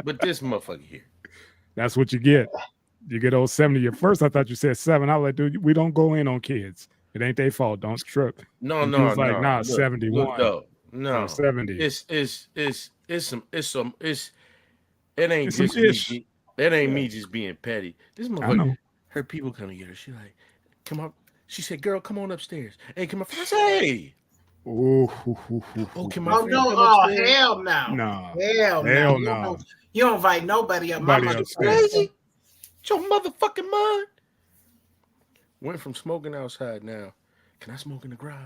But this motherfucker here. That's what you get. You get old 70. At first, I thought you said 7. I was like, dude, we don't go in on kids. It ain't their fault. Don't trip. No, And he no, was like, no. nah, Look, 71 though. or No, 70. It ain't It's some just ish. that ain't me just being petty. This I motherfucker, know. her people come to get her. She like, come up. She said, "Girl, come on upstairs. Hey, come up." I said, "Hey, Ooh, oh, can my Oh friend no! come Oh upstairs?" hell no! nah. Hell no! Hell You no. you don't invite nobody up my Nobody You upstairs. crazy? It's your motherfucking mind. Went from smoking outside now. Can I smoke in the garage?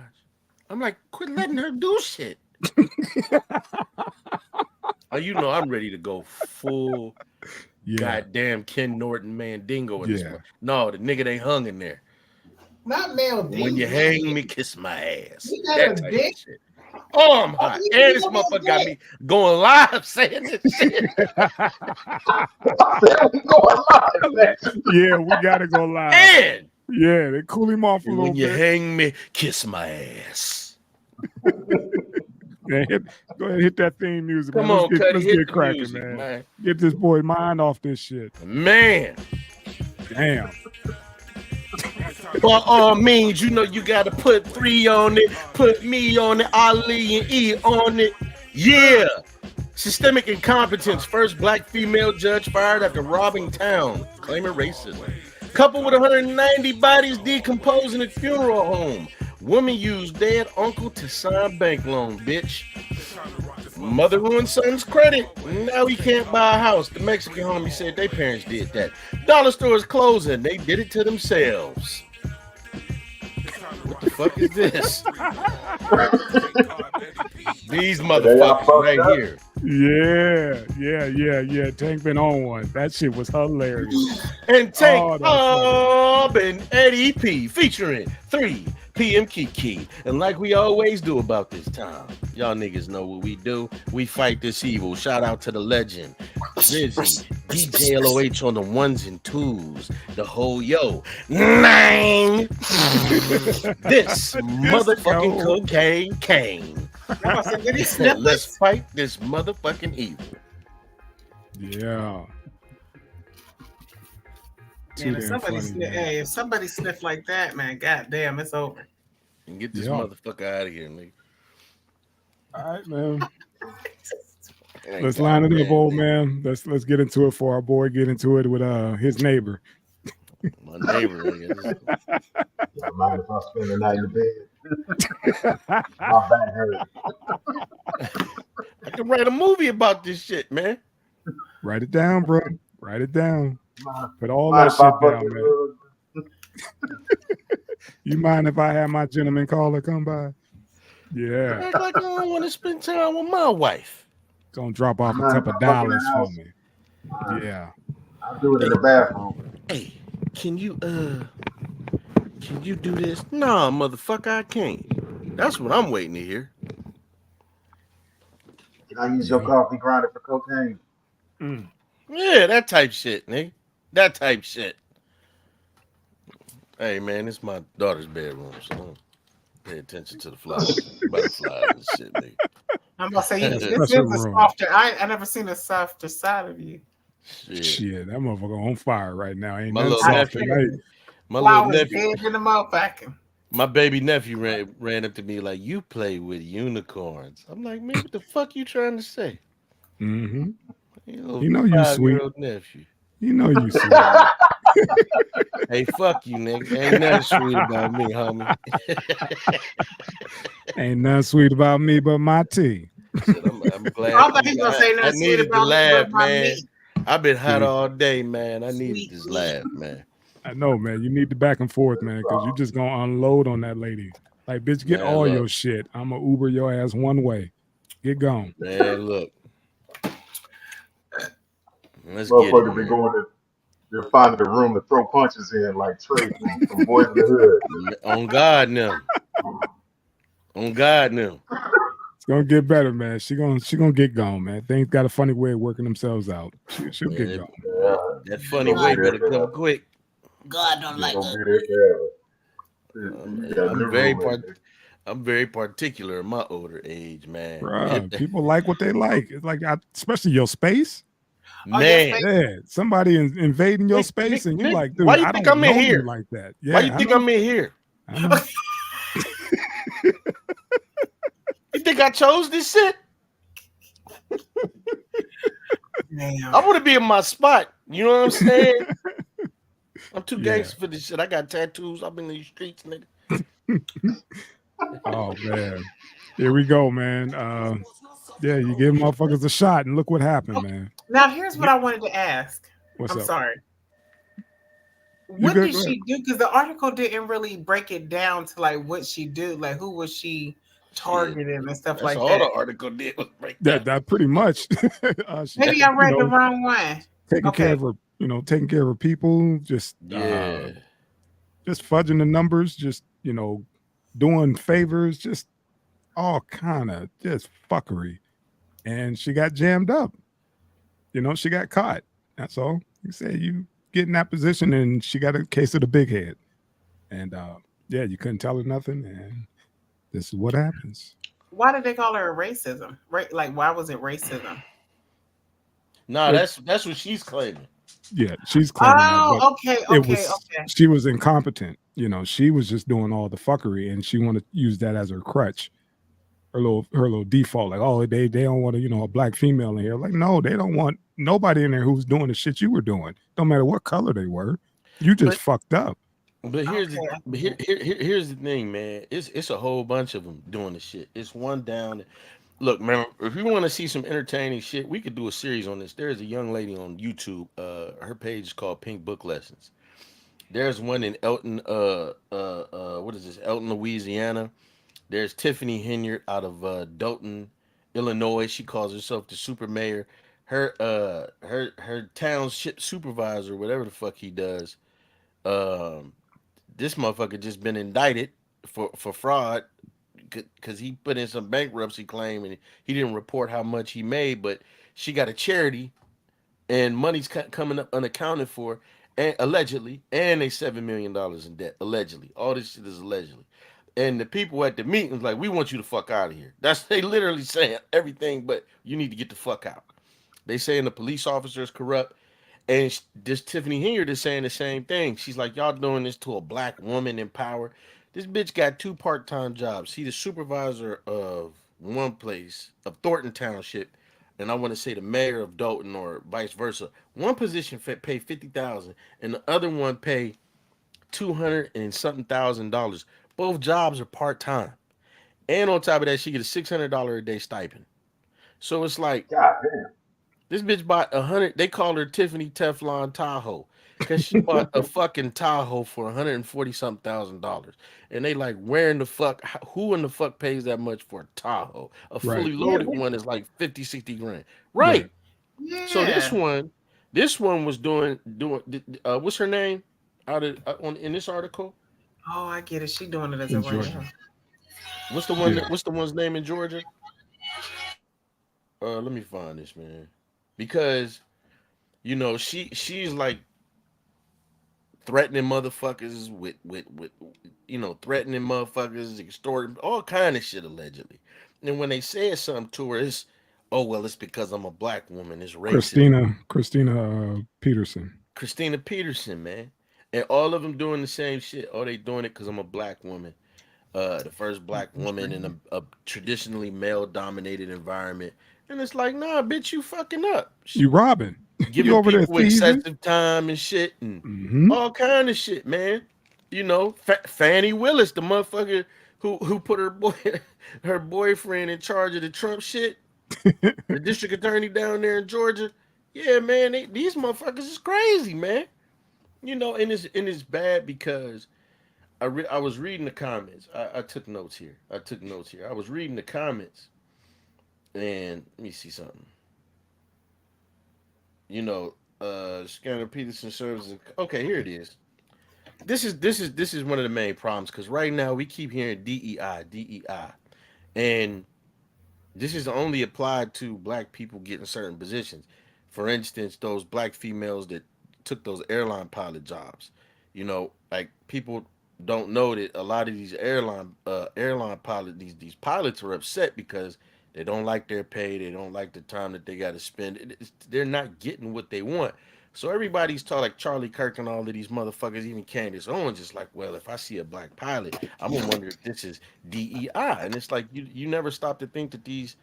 I'm like, quit letting her do shit. Oh, you know I'm ready to go full Yeah. goddamn Ken Norton Mandingo in this Yeah. one. No, the nigga they hung in there. Not male. When you hang me, kiss my ass. You got That a type dick? of shit. Oh, I'm hot. you And this got a motherfucker got me dick. going live saying this shit. Yeah, we gotta go live. And Yeah, they cool him off a little when you bit. hang me, kiss my ass. Man, go ahead, hit that theme music, Come man. on, Cuddy, Let's hit get the cracking, music, man. man. Get this boy mind off this shit. Man. Damn. By all means, you know you gotta put 3 on it, put me on it, Ali and E on it. Yeah. Systemic incompetence. First black female judge fired after robbing town, claiming racism. Couple with 190 bodies decomposing at funeral home. Woman used dead uncle to sign bank loan, bitch. Mother ruined son's credit. Now he can't buy a house. The Mexican homie said their parents did that. Dollar store is closing. They did it to themselves. What the fuck is this? These motherfuckers right here. Yeah. Tank been on one. That shit was hilarious. And Tank Oh, Bob and Eddie P featuring 3 PM Kiki. And like we always do about this time, y'all niggas know what we do. We fight this evil. Shout out to the legend, Drizzy, DJ LOH on the 1s and 2s. The whole yo, 9. This motherfucking cocaine cane. Did he snip Let's us? fight this motherfucking evil. Yeah. Man, if somebody sniff like that, man, goddamn, it's over. And get this motherfucker out of here, nigga. All right, man. Let's line it up, old man. Let's get into it for our boy. Get into it with his neighbor. My neighbor. I mind if I spend the night in bed? My back hurts. I can write a movie about this shit, man. Write it down, bro. Write it down. Put all that shit down, man. You mind if I have my gentleman caller come by? Yeah. Act like I don't want to spend time with my wife. Gonna drop off a couple dollars for me. Yeah. I'll do it in the bathroom. Hey, can you do this? Nah, motherfucker, I can't. That's what I'm waiting to hear. Can I use your coffee grinder for cocaine? Yeah, that type shit, nigga. That type shit. Hey, man, it's my daughter's bedroom, so don't pay attention to the butterflies and shit, nigga. I'm gonna say this is a softer. I never seen a softer side of you. Shit, that motherfucker on fire right now. Ain't My nothing little soft nephew. tonight. My little nephew. Dead in the motherfucker. My baby nephew ran up to me like, "You play with unicorns." I'm like, "Man, what the fuck you trying to say?" Mm-hmm. You know you sweet. Nephew. You know you sweet. Hey, fuck you, nigga. Ain't nothing sweet about me, homie. Ain't nothing sweet about me but my tea. I'm glad. I thought he was gonna say I nothing sweet needed the about laugh, me. man. I've been hot all day, man. I needed this laugh, man. I know, man. You need the back and forth, man, because you're just gonna unload on that lady. Like, bitch, get all your shit. I'm gonna Uber your ass one way. Get gone. Man, look. Let's Motherfucker been going to they're finding the room to throw punches in like Trey from Boys in the Hood. On God now. On God now. It's gonna get better, man. She gonna get gone, man. Things got a funny way of working themselves out. She'll get gone. That funny way better come I'm very particular in my older age, man. Bruh, people like what they like. It's like, especially your space. Oh, yes, Man, Yeah, somebody invading your Nick, space, Nick, and you Nick, like, why dude, you I think don't I'm in know you here? like that. Why Yeah, you I think know. I'm in here? I know. You think I chose this shit? Damn. I want to be in my spot. You know what I'm saying? I'm too Yeah. gangster for this shit. I got tattoos. I've been in these streets, nigga. Oh man, here we go, man. Yeah, you give motherfuckers a shot, and look what happened, man. Now, here's what I wanted to ask. What's I'm up? sorry. You What good? did Go ahead. she do? Because the article didn't really break it down to like what she do, like who was she Shit. targeting and stuff That's like all that. the article did was break That down. that pretty much. She, Maybe I read the wrong one. taking care Okay. of her, taking care of her people, just Yeah. just fudging the numbers, just doing favors, just all kind of just fuckery. And she got jammed up. She got caught. That's all. You say you get in that position, and she got a case of the big head. And yeah, you couldn't tell her nothing, and this is what happens. Why did they call her racism? Right? Like, why was it racism? Nah, But that's what she's claiming. yeah, she's claiming that, but Oh, okay, it okay, was okay. she was incompetent. She was just doing all the fuckery, and she wanted to use that as her crutch, her little default. Like, oh, they don't want a black female in here. Like, no, they don't want nobody in there who's doing the shit you were doing. Don't matter what color they were. You just But fucked up. but here's the Okay. but here's the thing, man. It's a whole bunch of them doing the shit. It's one down. Look, man, if you want to see some entertaining shit, we could do a series on this. There's a young lady on YouTube. Her page is called Pink Book Lessons. There's one in Elton, what is this? Elton, Louisiana. There's Tiffany Henyard out of Dothan, Illinois. She calls herself the super mayor. Her township supervisor, whatever the fuck he does. Um, this motherfucker just been indicted for fraud because he put in some bankruptcy claim and he didn't report how much he made, but she got a charity and money's coming up unaccounted for, and allegedly, and they $7 million in debt allegedly. All this shit is allegedly, and the people at the meeting was like, "We want you to fuck out of here." That's they literally saying everything, but you need to get the fuck out. They saying the police officer is corrupt. And this Tiffany Henyard is saying the same thing. She's like, y'all doing this to a black woman in power. This bitch got two part-time jobs. She the supervisor of one place, of Thornton Township, and I want to say the mayor of Dalton or vice versa. One position pay 50,000, and the other one pay 200 and something $1,000. Both jobs are part-time, and on top of that, she get a $600 a day stipend. So it's like God damn. this bitch bought 100. They call her Tiffany Teflon Tahoe because she bought a fucking Tahoe for 140 something $1,000. And they like, where in the fuck, who in the fuck pays that much for a Tahoe? A Right. fully Yeah, loaded one is like 50, 60 grand. Right. Right. So yeah. this one was doing, what's her name out of in this article? Oh, I get it. She doing it as a In right Georgia. now. Yeah. What's the one's name in Georgia? Let me find this, man. Because, she's like threatening motherfuckers with threatening motherfuckers, extorting all kind of shit allegedly. And when they said something to her, it's oh well, it's because I'm a black woman. It's racism. Christina Peterson. Christina Peterson, man, and all of them doing the same shit. Oh, they doing it because I'm a black woman. The first black woman in a traditionally male dominated environment. And it's like, nah, bitch, you fucking up. You robbing. You Giving over there people thieving. excessive time and shit and Mm-hmm. all kind of shit, man. Fannie Willis, the motherfucker who put her boyfriend in charge of the Trump shit, the district attorney down there in Georgia. Yeah, man, these motherfuckers is crazy, man. And it's bad because I was reading the comments. I took notes here. I was reading the comments, and let me see something. Scanner Peterson serves as okay. Here it is. This is one of the main problems because right now we keep hearing DEI, and this is only applied to black people getting certain positions. For instance, those black females that took those airline pilot jobs. Like people don't know that a lot of these airline pilots, these pilots are upset because they don't like their pay, they don't like the time that they got to spend. They're not getting what they want. So everybody's taught, like Charlie Kirk and all of these motherfuckers, even Candace Owens, just like, well, if I see a black pilot, I'm gonna wonder if this is DEI. And it's like you never stop to think that these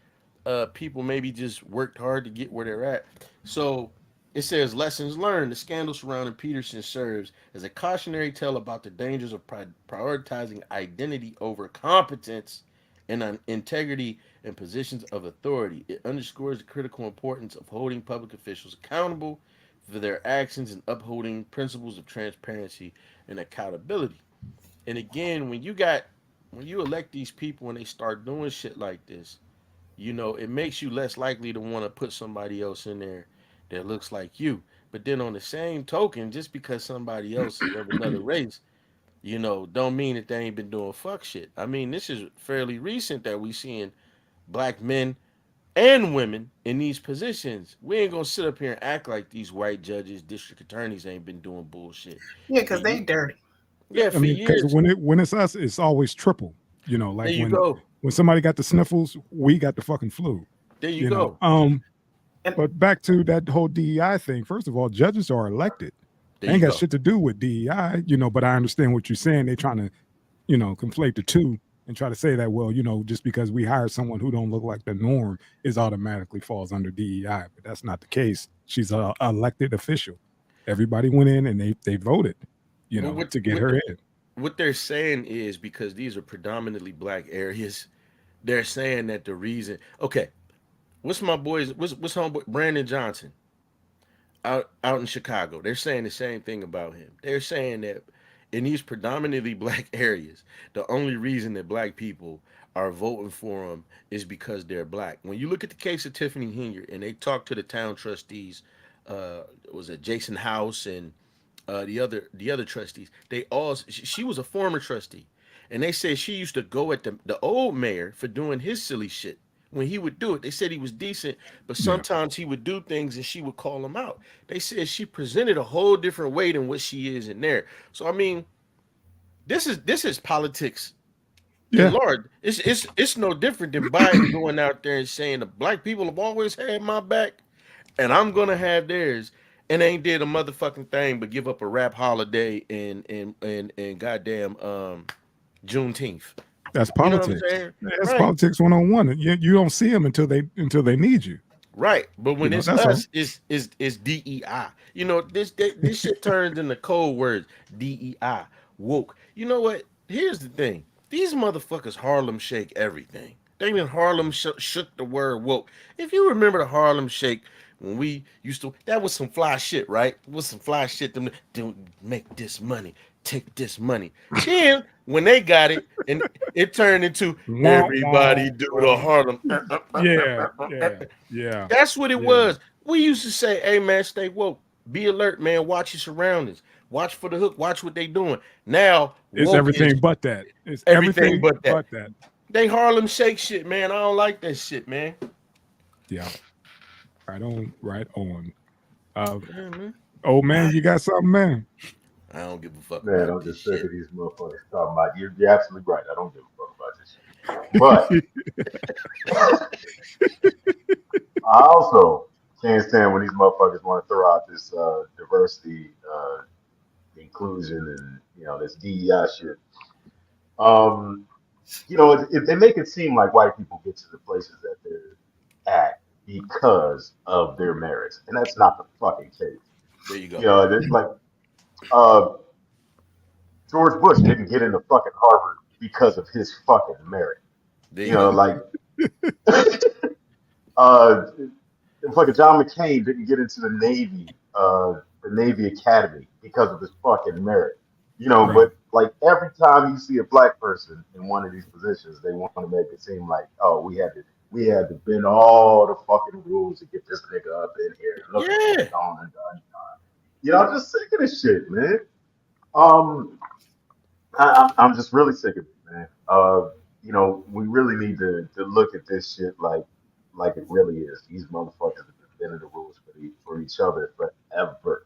people maybe just worked hard to get where they're at. So it says lessons learned. The scandal surrounding Peterson serves as a cautionary tale about the dangers of prioritizing identity over competence and integrity in positions of authority. It underscores the critical importance of holding public officials accountable for their actions and upholding principles of transparency and accountability. And again, when you elect these people and they start doing shit like this, it makes you less likely to want to put somebody else in there that looks like you. But then on the same token, just because somebody else is of another race, don't mean that they ain't been doing fuck shit. I mean, this is fairly recent that we seeing black men and women in these positions. We ain't gonna sit up here and act like these white judges, district attorneys ain't been doing bullshit. Yeah, For because they dirty. Yeah, I for mean, because years. when it's us, it's always triple. There Like you go. when somebody got the sniffles, we got the fucking flu. There you You know. go. And But back to that whole DEI thing. First of all, judges are elected. There They you ain't got go. shit to do with DEI. But I understand what you're saying. They trying to, conflate the two and try to say that, well, just because we hire someone who don't look like the norm is automatically falls under DEI. But that's not the case. She's a elected official. Everybody went in and they voted, But to get her in. what they're saying is because these are predominantly black areas, they're saying that the reason. Okay, what's my boys? What's homeboy Brandon Johnson out in Chicago? They're saying the same thing about him. They're saying that in these predominantly black areas, the only reason that black people are voting for him is because they're black. When you look at the case of Tiffany Hinyard and they talk to the town trustees, was it Jason House and the other trustees, they all she was a former trustee, and they said she used to go at the old mayor for doing his silly shit. When he would do it, they said he was decent, but Yeah. sometimes he would do things and she would call him out. They said she presented a whole different way than what she is in there. So I mean, this is politics in Yeah. large. It's no different than Biden going out there and saying the black people have always had my back and I'm gonna have theirs, and ain't did a motherfucking thing but give up a rap holiday and goddamn Juneteenth. That's You know what I'm politics. saying? That's Right, politics 101. You don't see them until they need you. right. But when it's That's all. us, it's DEI. This shit turns into code words. DEI, woke. You know what? Here's the thing. These motherfuckers Harlem Shake everything. They even Harlem shook the word woke. If you remember the Harlem Shake when we used to, that was some fly shit, right? It was some fly shit. Them to make this money, take this money. Then when they got it, and it turned into Wah, everybody wah, do the wah. Harlem. Yeah, yeah, yeah, That's what it yeah. was. We used to say, "Hey man, stay woke, be alert, man. Watch your surroundings. Watch for the hook. Watch what they doing." Now It's woke is everything but that. It's everything everything but that. but that. They Harlem Shake shit, man. I don't like that shit, man. Yeah. Right on. Right on. Uh, Yeah, man. oh man, you got something, man. I don't give a fuck Man, about I'm this just sick shit. of these motherfuckers talking about you. You're absolutely right. I don't give a fuck about this shit. But I also can't stand when these motherfuckers want to throw out this diversity, inclusion, and this DEI shit. Um, they make it seem like white people get to the places that they're at because of their merits, and that's not the fucking case. There you go. It's like uh, George Bush didn't get into fucking Harvard because of his fucking merit. There You you know, go. like uh, fucking John McCain didn't get into the Navy Academy because of his fucking merit. Right. But like every time you see a black person in one of these positions, they want to make it seem like, oh, we had to bend all the fucking rules to get this nigga up in here. And look at what he Yeah. gone and done. I'm just sick of this shit, man. Um, I'm just really sick of it, man. We really need to look at this shit like it really is. These motherfuckers have been bending the rules for each other forever.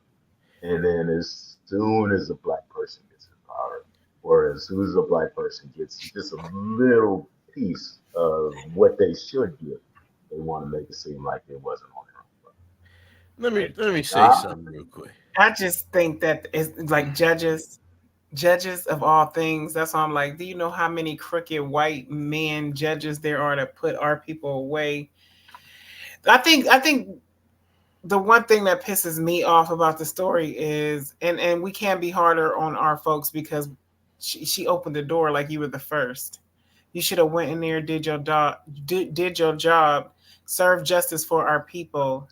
And then as soon as a black person gets in power, or as soon as a black person gets just a little piece of what they should get, they want to make it seem like it wasn't on Let me say their own. something real quick. I just think that it's like judges of all things. That's why I'm like, do you know how many crooked white men judges there are to put our people away? I think the one thing that pisses me off about the story is, and we can't be harder on our folks because she opened the door like you were the first. You should have went in there, did your job, served justice for our people,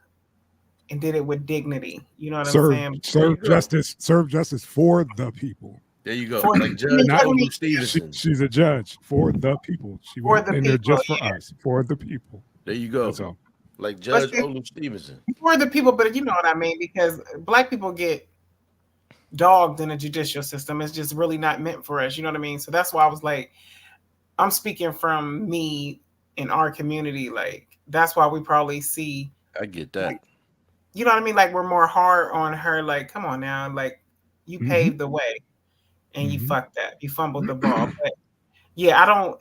and did it with dignity. You know what I'm saying? Serve justice for the people. There you go. For, Like Judge Not- Olu Stevenson. She's a judge for the people. She For went the in there people, just for us, for the people. There you go. That's all. Like Judge But- Olu Stevenson. for the people, but you know what I mean, because black people get dogged in the judicial system. It's just really not meant for us. You know what I mean? So that's why I was like, I'm speaking from me in our community. Like, that's why we probably see, I get that. like, you know what I mean? Like, we're more hard on her. Like, come on now. Like, you paved the way and you fucked that. You fumbled the ball. But yeah, I don't,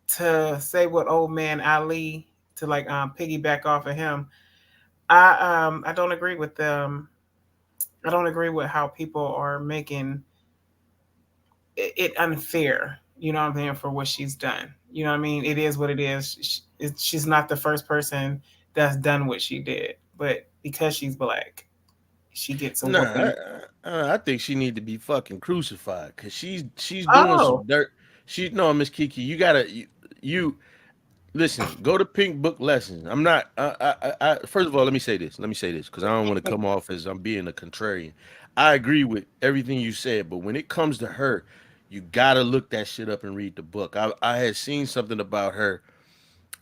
to say what old man Ali, to like piggyback off of him, I don't agree with them. I don't agree with how people are making it unfair. You know what I'm saying, for what she's done. You know what I mean? It is what it is. She's not the first person that's done what she did, but because she's black, she gets a whooping. I think she need to be fucking crucified because she's doing some dirt. Miss Kiki, you gotta you listen. Go to Pink Book Lessons. I'm not. I first of all, let me say this because I don't want to come off as I'm being a contrarian. I agree with everything you said, but when it comes to her, you gotta look that shit up and read the book. I had seen something about her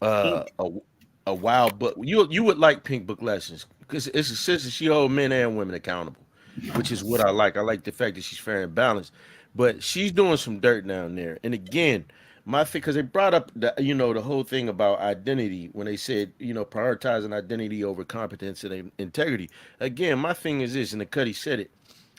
a while, but you would like Pink Book Lessons because it's a sister. She holds men and women accountable, which is what I like. I like the fact that she's fair and balanced, but she's doing some dirt down there. And again, my thing, because they brought up the whole thing about identity when they said prioritizing identity over competence and integrity. Again, my thing is this, and the Cuddy said it.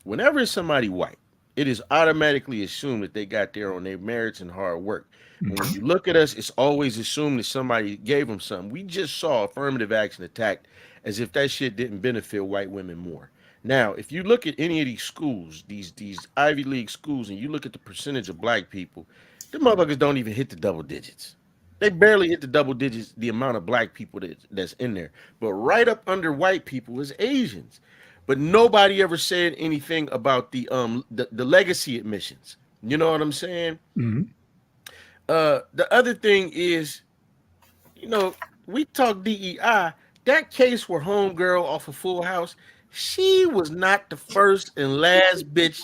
Whenever it's somebody white, it is automatically assumed that they got there on their merits and hard work. And when you look at us, it's always assumed that somebody gave them something. We just saw affirmative action attacked as if that shit didn't benefit white women more. Now, if you look at any of these schools, these Ivy League schools, and you look at the percentage of black people, the motherfuckers don't even hit the double digits. They barely hit the double digits, the amount of black people that's in there. But right up under white people is Asians. But nobody ever said anything about the legacy admissions. You know what I'm saying? The other thing is, we talk DEI. That case where homegirl off of Full House, she was not the first and last bitch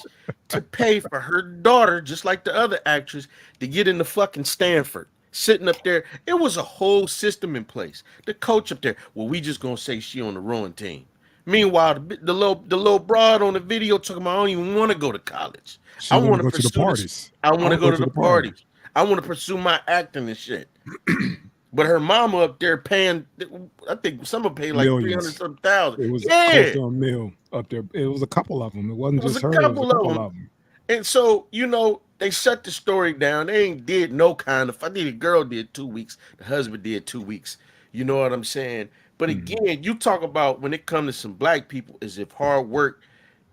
to pay for her daughter, just like the other actress, to get into fucking Stanford. Sitting up there, it was a whole system in place. The coach up there, well, we just gonna say she on the rowing team. Meanwhile, the little broad on the video talking about I don't even want to go to college. I want to go to the parties. I want to go to the parties. I want to pursue my acting and shit. But her mama up there paying, I think someone paid like $300,000. It was close to a mil up there. It was a couple of them. It wasn't just her. It was a couple of them. And so, they shut the story down. They ain't did no kind of, I think the girl did 2 weeks. The husband did 2 weeks. You know what I'm saying? But again, you talk about when it comes to some black people, as if hard work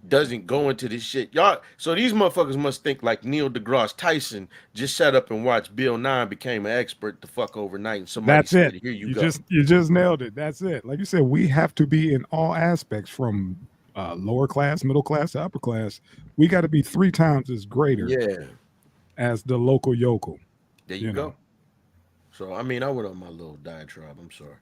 doesn't go into this shit. Y'all, so these motherfuckers must think like Neil deGrasse Tyson just sat up and watched Bill Nye became an expert the fuck overnight. And somebody said, here you go. You just nailed it. That's it. Like you said, we have to be in all aspects from lower class, middle class to upper class. We got to be 3 times as greater as the local yokel. There you go. So, I mean, I went on my little diatribe. I'm sorry.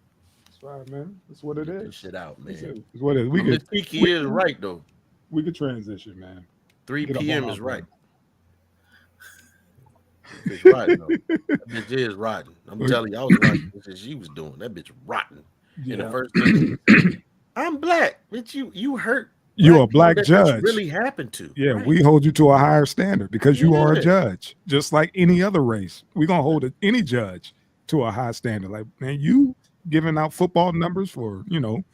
That's right, man. That's what it is. This shit out, man. It's what it is. Kiki is right, though. We could transition, man. 3 p.m. is right. It's rotten, though. That bitch is rotten. I'm telling you, I was watching this as she was doing. That bitch rotten. In the first thing, I'm black. Bitch, you hurt. You a black judge. Really happened to. Yeah, right. We hold you to a higher standard because you are a judge, just like any other race. We're gonna hold any judge to a high standard. Like, man, you giving out football numbers for,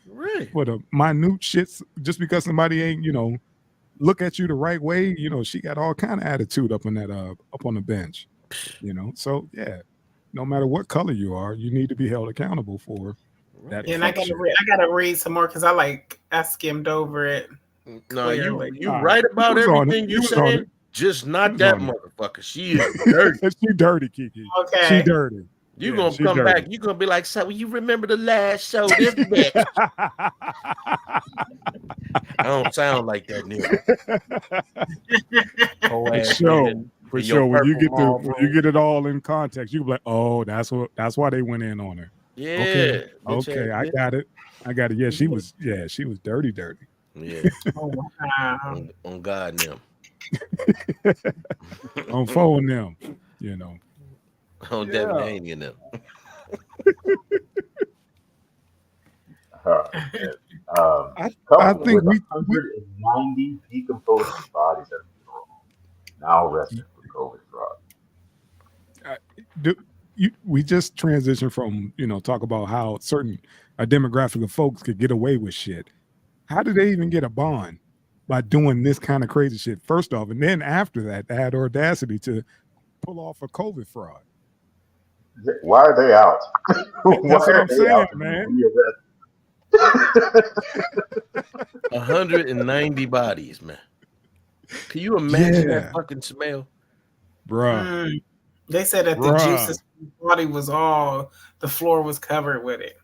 right. for the minute shits just because somebody ain't, look at you the right way, she got all kind of attitude up on that up on the bench. So yeah, no matter what color you are, you need to be held accountable for that. Yeah, and I gotta read some more because I skimmed over it. No, you Clearly. right about everything you saying, just not that motherfucker. She is dirty. She dirty, Kiki. Okay. She dirty. You gonna come dirty. back, you gonna be like, so you remember the last show, this bitch. I don't sound like that nigga. For sure. When you get it all in context, you can be like, oh, that's why they went in on her. Yeah. Okay, I got it. Yeah, she was dirty. Yeah. Oh, wow. On God now. On phone them, On Devin Haney and them. I think we 190 decomposing bodies at a funeral now arrested for COVID fraud. We just transitioned from talk about how a demographic of folks could get away with shit. How did they even get a bond by doing this kind of crazy shit? First off, and then after that, they had audacity to pull off a COVID fraud. Why are they out? That's what I'm saying, man. 190 bodies, man. Can you imagine that fucking smell? Bruh. They said that the juices body was the floor was covered with it.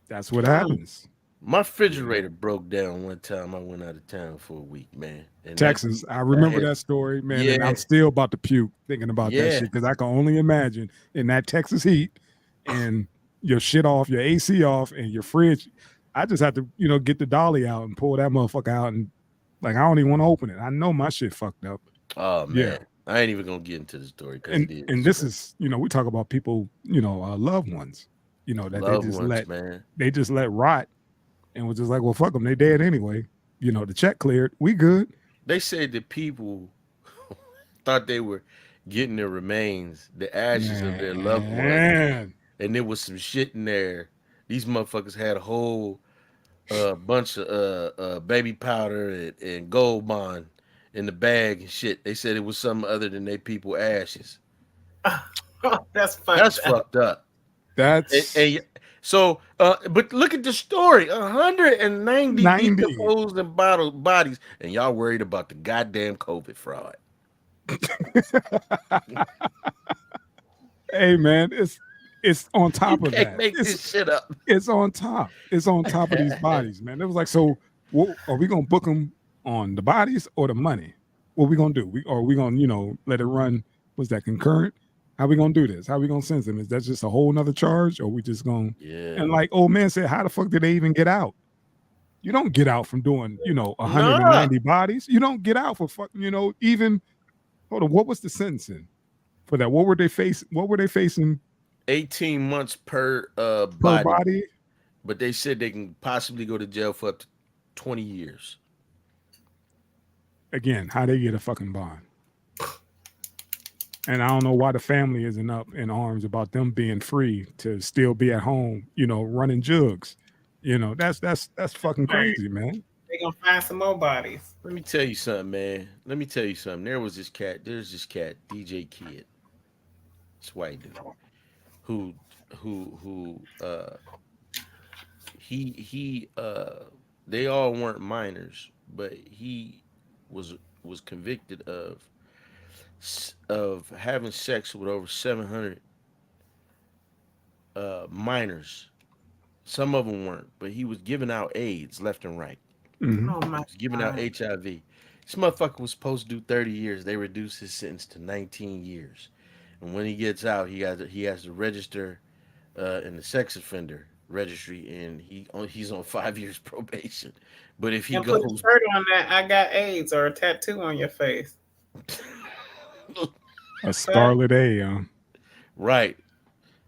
That's what happens. My refrigerator broke down one time. I went out of town for a week, man. And Texas, I remember that story, man. And I'm still about to puke thinking about that shit because I can only imagine in that Texas heat and your shit off, your AC off, and your fridge. I just have to, get the dolly out and pull that motherfucker out, and I don't even want to open it. I know my shit fucked up. Oh man, yeah. I ain't even gonna get into the story and this is, we talk about people, loved ones, that they just let rot, and was just like, well, fuck them, they dead anyway. The check cleared, we good. They said that people thought they were getting their remains, the ashes of their loved ones, and there was some shit in there. These motherfuckers had a whole bunch of baby powder and gold bond in the bag and shit. They said it was something other than they people ashes. That's fucked up. So, but look at the story: 190 decomposing bodies, and y'all worried about the goddamn COVID fraud. Hey man, it's on top of that. Make this shit up. It's on top. It's on top of these bodies, man. It was like, so are we gonna book them on the bodies or the money? What we gonna do? Are we gonna let it run? Was that concurrent? How we gonna do this? How we gonna send them? Is that just a whole nother charge, or we just gonna? Yeah. And like old man said, how the fuck did they even get out? You don't get out from doing 190 bodies. You don't get out for even. Hold on, what was the sentencing for that? What were they facing? 18 months per body. But they said they can possibly go to jail for up to 20 years. Again, how they get a fucking bond? And I don't know why the family isn't up in arms about them being free to still be at home, running jugs. That's fucking crazy, man. They gonna find some more bodies. Let me tell you something, man. There's this cat, DJ Kid. This white dude. They all weren't minors, but he was convicted of having sex with over 700 minors. Some of them weren't, but he was giving out AIDS left and right. Mm-hmm. Oh my! He was giving out HIV. This motherfucker was supposed to do 30 years. They reduced his sentence to 19 years. And when he gets out, he has to register in the sex offender registry, and he's on 5 years probation. But if he goes, put a shirt on that, I got AIDS, or a tattoo on your face. A scarlet A, right?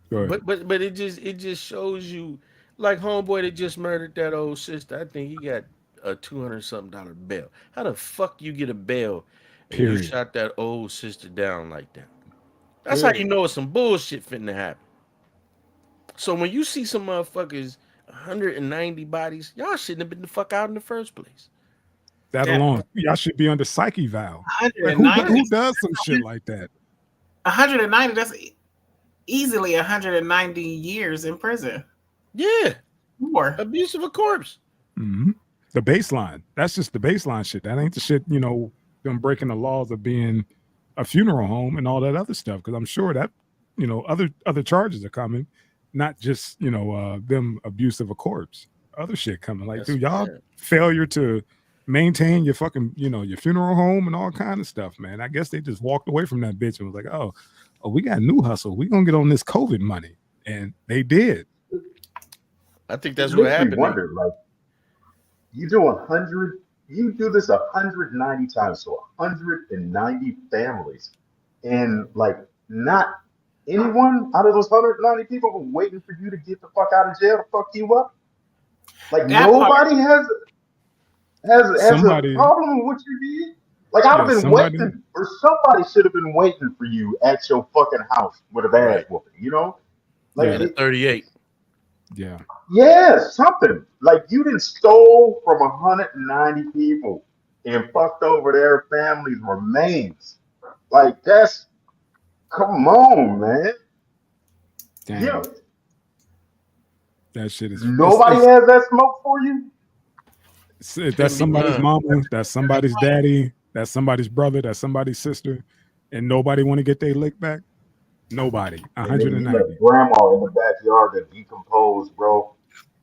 But it just shows you, like homeboy that just murdered that old sister. I think he got a $200-something bail. How the fuck you get a bail and you shot that old sister down like that? That's how you know it's some bullshit finna happen. So when you see some motherfuckers, 190 bodies, y'all shouldn't have been the fuck out in the first place. That alone, y'all should be under psych eval. Like, 190. who does some shit like that? 190. That's easily 190 years in prison. Yeah, More abuse of a corpse. Mm-hmm. The baseline. That's just the baseline shit. That ain't the shit. You know, them breaking the laws of being a funeral home and all that other stuff. Because I'm sure that other charges are coming, not just them abuse of a corpse. Other shit coming. Like, dude, y'all failure to maintain your fucking, your funeral home and all kind of stuff, man. I guess they just walked away from that bitch and was like, oh, we got a new hustle. We gonna get on this COVID money, and they did. I think that's what happened. Wonder, like, you do 100, you do this 190 times, so 190 families, and like not anyone out of those 190 people were waiting for you to get the fuck out of jail to fuck you up. Like nobody has a problem with what you did. Like I've been waiting, or somebody should have been waiting for you at your fucking house with a ass whooping. Like 38. Yeah. Yeah, something. Like you didn't stole from 190 people and fucked over their family's remains. Like come on, man. Damn. Yeah. That shit is. Nobody has that smoke for you. That's somebody's mama. That's somebody's daddy. That's somebody's brother. That's somebody's sister, and nobody want to get their lick back. Nobody. 190. Grandma in the backyard that decomposed, bro.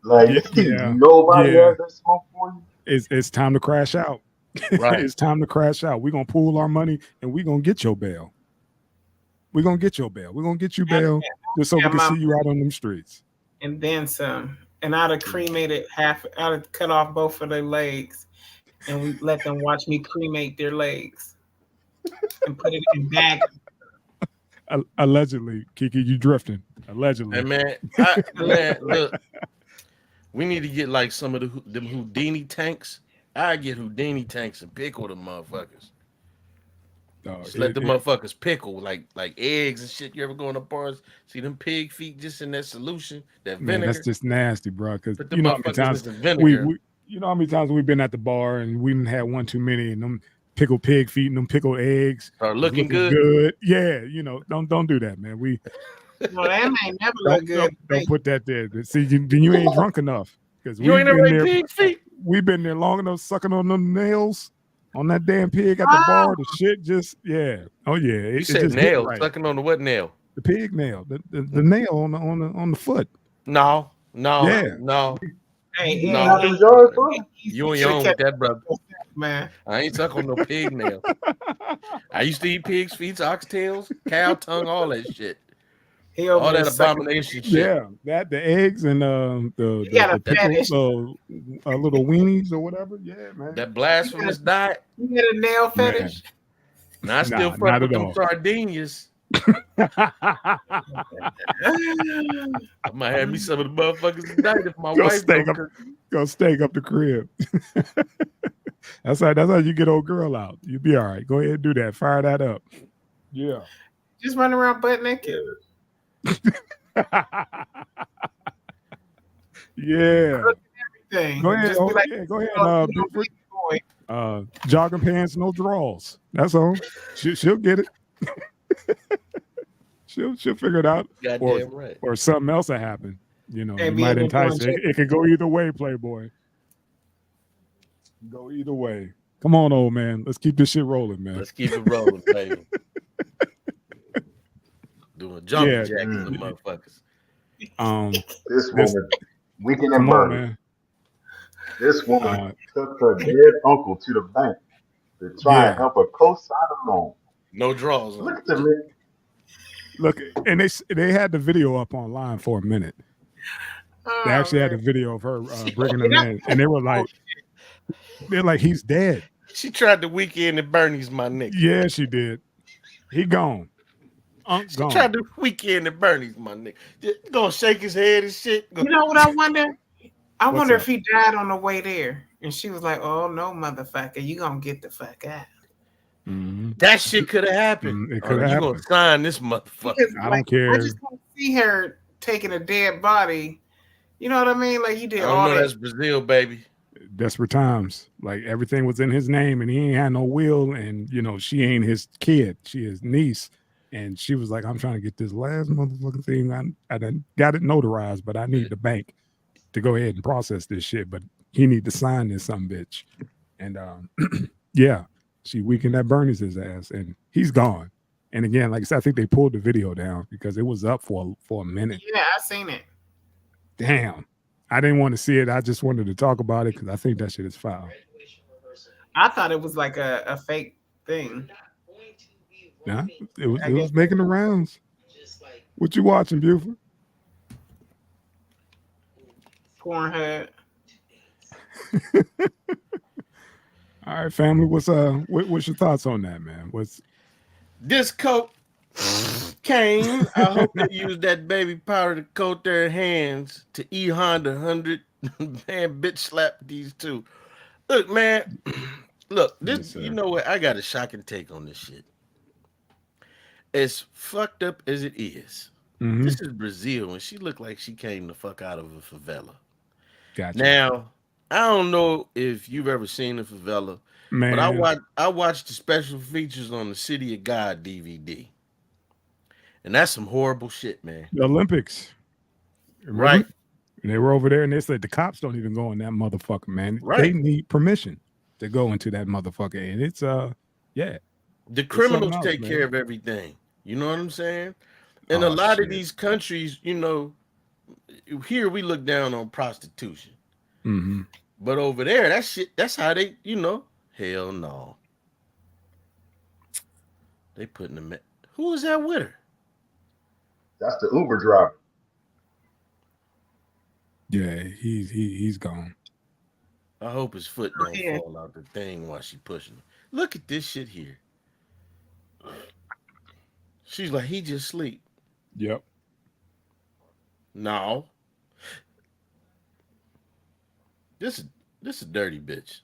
Like nobody has that smoke for you. It's time to crash out. Right. It's time to crash out. We're gonna pool our money and we're gonna get your bail. We're gonna get your bail. We're gonna get you bail just so we can see you out on them streets. And then some. And I'd have cremated I'd have cut off both of their legs, and we let them watch me cremate their legs and put it in bags. Allegedly, Kiki, you drifting. Allegedly. Hey, man, look, we need to get like some of them Houdini tanks. I get Houdini tanks and pickle them motherfuckers. Just let the motherfuckers pickle like eggs and shit. You ever go in the bars, see them pig feet just in that solution, that vinegar? That's just nasty, bro. Because you know how many times how many times we've been at the bar and we didn't have one too many, and them pickled pig feet and them pickled eggs are looking good. Yeah, don't do that, man. No, that ain't never look good. Don't put that there. See, you ain't drunk enough because you ain't never ate pig feet. We've been there long enough sucking on them nails. On that damn pig at the bar, the shit just Oh yeah, you said nail. Sucking on the what nail? The pig nail, the nail on the foot. No. Hey, you on your own with that, brother. Man, I ain't sucking on no pig nail. I used to eat pig's feet, oxtails, cow tongue, all that shit. All that abomination shit. Yeah, the eggs and the pickles, little weenies or whatever. Yeah, man. That blasphemous diet. You get a nail fetish? Nah, I still fuck with them sardinias. I might have me some of the motherfuckers tonight if my wife go steak up the crib. That's how you get old girl out. You be all right. Go ahead and do that. Fire that up. Yeah. Just run around butt naked. Yeah. Everything. Go ahead. Go ahead. Jogging pants, no draws. That's all. She'll get it. she'll figure it out. Goddamn right. Or something else will happen. You might entice it. It could go either way, Playboy. Go either way. Come on, old man. Let's keep this shit rolling, man. Let's keep it rolling, baby. Doing jumping jacks in the motherfuckers. This woman, weekend in Bernie. This woman took her dead uncle to the bank to try and help her co-sign a loan. No draws. Look at me. Look, and they had the video up online for a minute. They actually had a video of her bringing him in, and they were like, he's dead. She tried the weekend at Bernie's, my nigga. Yeah, she did. He gone. She tried the weekend at Bernie's, my nigga. Gonna shake his head and shit. You know what I wonder? I wonder if he died on the way there. And she was like, "Oh no, motherfucker, you gonna get the fuck out." Mm-hmm. That shit could have happened. It could have happened. You gonna sign this motherfucker? Because, I don't care. I just don't see her taking a dead body. You know what I mean? Like you did all that. That's Brazil, baby. desperate times. Like everything was in his name, and he ain't had no will. And she ain't his kid; she his niece. And she was like, "I'm trying to get this last motherfucking thing. I done got it notarized, but I need the bank to go ahead and process this shit. But he need to sign this some bitch." And yeah, she weakened that Bernie's his ass, and he's gone. And again, like I said, I think they pulled the video down because it was up for a minute. Yeah, I seen it. Damn. I didn't want to see it. I just wanted to talk about it because I think that shit is foul. I thought it was like a fake thing. Yeah, it I was guess. making the rounds. What you watching, Buford? Pornhub. All right, family. What's your thoughts on that, man? What's This coat came. I hope they use that baby powder to coat their hands to E Honda 100. Man, bitch slap these two. Look, man. Look, Yes, this. sir. You know what? I got a shocking take on this shit. As fucked up as it is, Mhm. this is Brazil, and she looked like she came the fuck out of a favela. Gotcha. Now, I don't know if you've ever seen a favela, but Man, I watched the special features on the City of God DVD, and that's some horrible shit, man. the Olympics. Remember? Right, And they were over there and they said the cops don't even go in that motherfucker, man. They right. need permission to go into that motherfucker. And it's yeah, The it's something criminals else, take care man. of everything. You know what I'm saying? In a Oh lot of shit. these countries, here we look down on prostitution, Mm-hmm. but over there, that shit, that's how they, hell no, they putting them. Who is that with her? That's the Uber driver. Yeah, he's gone. I hope his foot Oh, don't yeah. fall out the thing while she pushing. Look at this shit here. She's like, he just sleep. Yep. No, this is this a dirty bitch.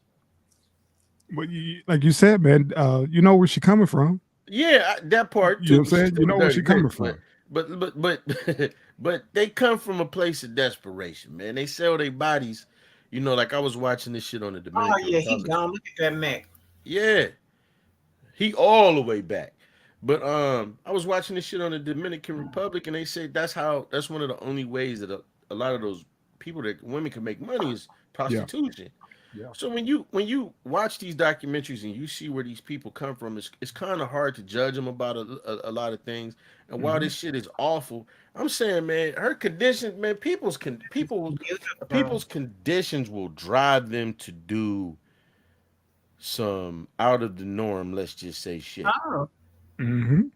But like you said, man, you know where she coming from. Yeah, that part You know too. what I'm But she's saying? You still a know where dirty she coming bitch. from. But but they come from a place of desperation, man. They sell their bodies. Like I was watching this shit on the Oh Dominican yeah, he Republic. gone. Look at that neck. Yeah, he all the way back. But I was watching this shit on the Dominican Republic, and they said that's one of the only ways that a lot of those people that women can make money is Yeah. prostitution. Yeah. So when you watch these documentaries and you see where these people come from, it's kind of hard to judge them about a lot of things. And while Mm-hmm. this shit is awful, I'm saying, man, her conditions, man, Beautiful. people's conditions will drive them to do some out of the norm. Let's just say shit. Oh, Mm-hmm. You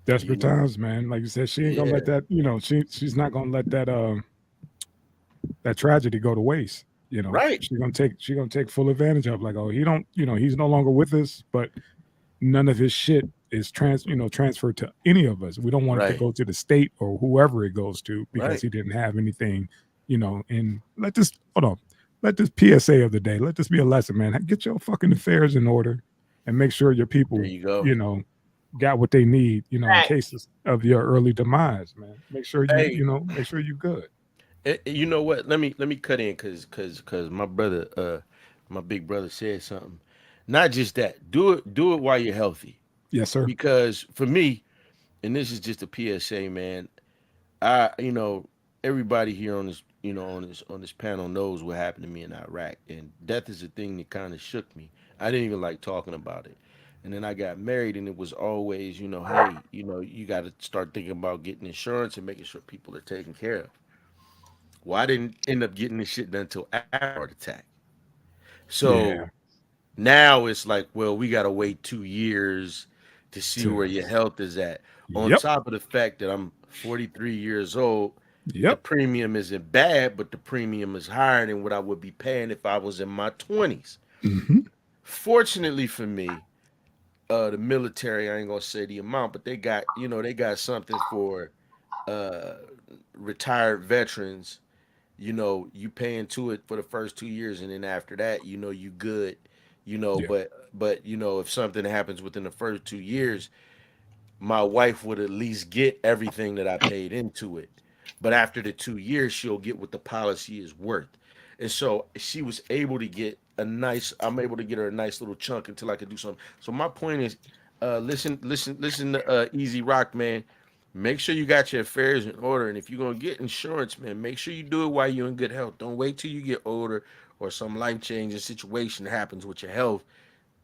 Desperate know? times, man. Like you said, she ain't gonna Yeah. let that. She's not gonna let that tragedy go to waste. Right. She gonna take full advantage of like, oh, he don't, he's no longer with us, but none of his shit is transferred to any of us. We don't want it to Right. go to the state or whoever it goes to because Right. he didn't have anything, and let this hold on. Let this PSA of the day, let this be a lesson, man. Get your fucking affairs in order and make sure your There people, you go. you know, got what they need, in right. cases of your early demise, man. Make sure Hey, make sure you good. you know what? Let me cut in because my brother, my big brother said something. Not just that. Do it while you're healthy. Yes, sir. Because for me, and this is just a PSA, man. I everybody here on this on this panel knows what happened to me in Iraq, and death is a thing that kind of shook me. I didn't even like talking about it. And then I got married, and it was always, hey, you got to start thinking about getting insurance and making sure people are taken care of. Well, I didn't end up getting this shit done until after the heart attack. Yeah. So now it's like, well, we got to wait 2 years to see To where your health is at. On Yep. top of the fact that I'm 43 years old, the Yep. premium isn't bad, but the premium is higher than what I would be paying if I was in my 20s. Mm-hmm. Fortunately for me, the military, I ain't gonna say the amount, but they got something for uh, retired veterans. You pay into it for the first 2 years, and then after that, you good. Yeah. But if something happens within the first 2 years, my wife would at least get everything that I paid into it. But after the 2 years, she'll get what the policy is worth. And so she was able to get a nice. I'm able to get her a nice little chunk until I could do something. So my point is, listen to Easy Rock, man. Make sure you got your affairs in order, and if you're gonna get insurance, man, make sure you do it while you're in good health. Don't wait till you get older or some life changing situation happens with your health.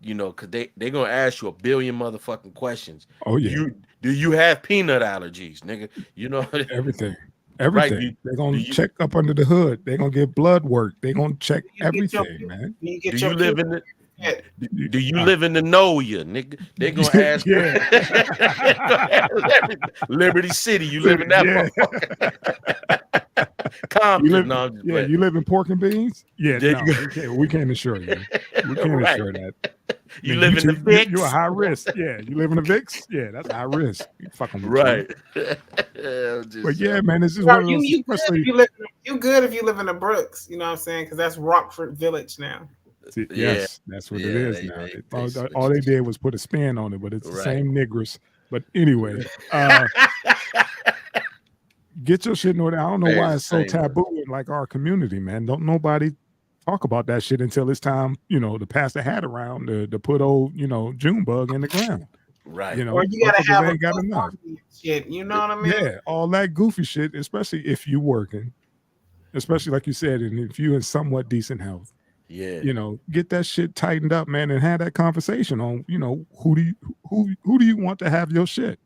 Because they gonna ask you a billion motherfucking questions. Oh yeah, Do you have peanut allergies, nigga? everything, Right? everything. They're Do gonna you check up under the hood. They're gonna get blood work. They're gonna check You get your, everything, man. you do get you your live puberty in the checked. do you live in the know ya, nigga? They gonna ask. Yeah. Liberty City, you live in that Yeah. motherfucker. You Compton, live, no, I'm just yeah, playing. you live in pork and beans? Yeah, There no, you we can't insure you. We can't Right. insure that. You Nigga, live in the Vicks. You're a high risk. Yeah, you live in the Vicks? Yeah, that's high risk. You fucking with Right. But yeah, man, it's just Well, one of those, you good especially. if you live you good if you live in the Brooks, you know what I'm saying? Because that's Rockford Village now. See, Yeah. yes, that's what it Yeah, is they- now. they All they did was put a spin on it, but it's the Right. same niggers. But anyway, get your shit in order. I don't know why It's it's so the same, taboo in like our community, man. Don't nobody talk about that shit until it's time, to pass the hat around to put old, June bug in the ground. Right. Or you gotta motherfuckers have a ain't got enough. shit. You know what I mean? Yeah, all that goofy shit, especially if you working, especially like you said, and if you in somewhat decent health. Yeah. Get that shit tightened up, man, and have that conversation on, who do you want to have your shit?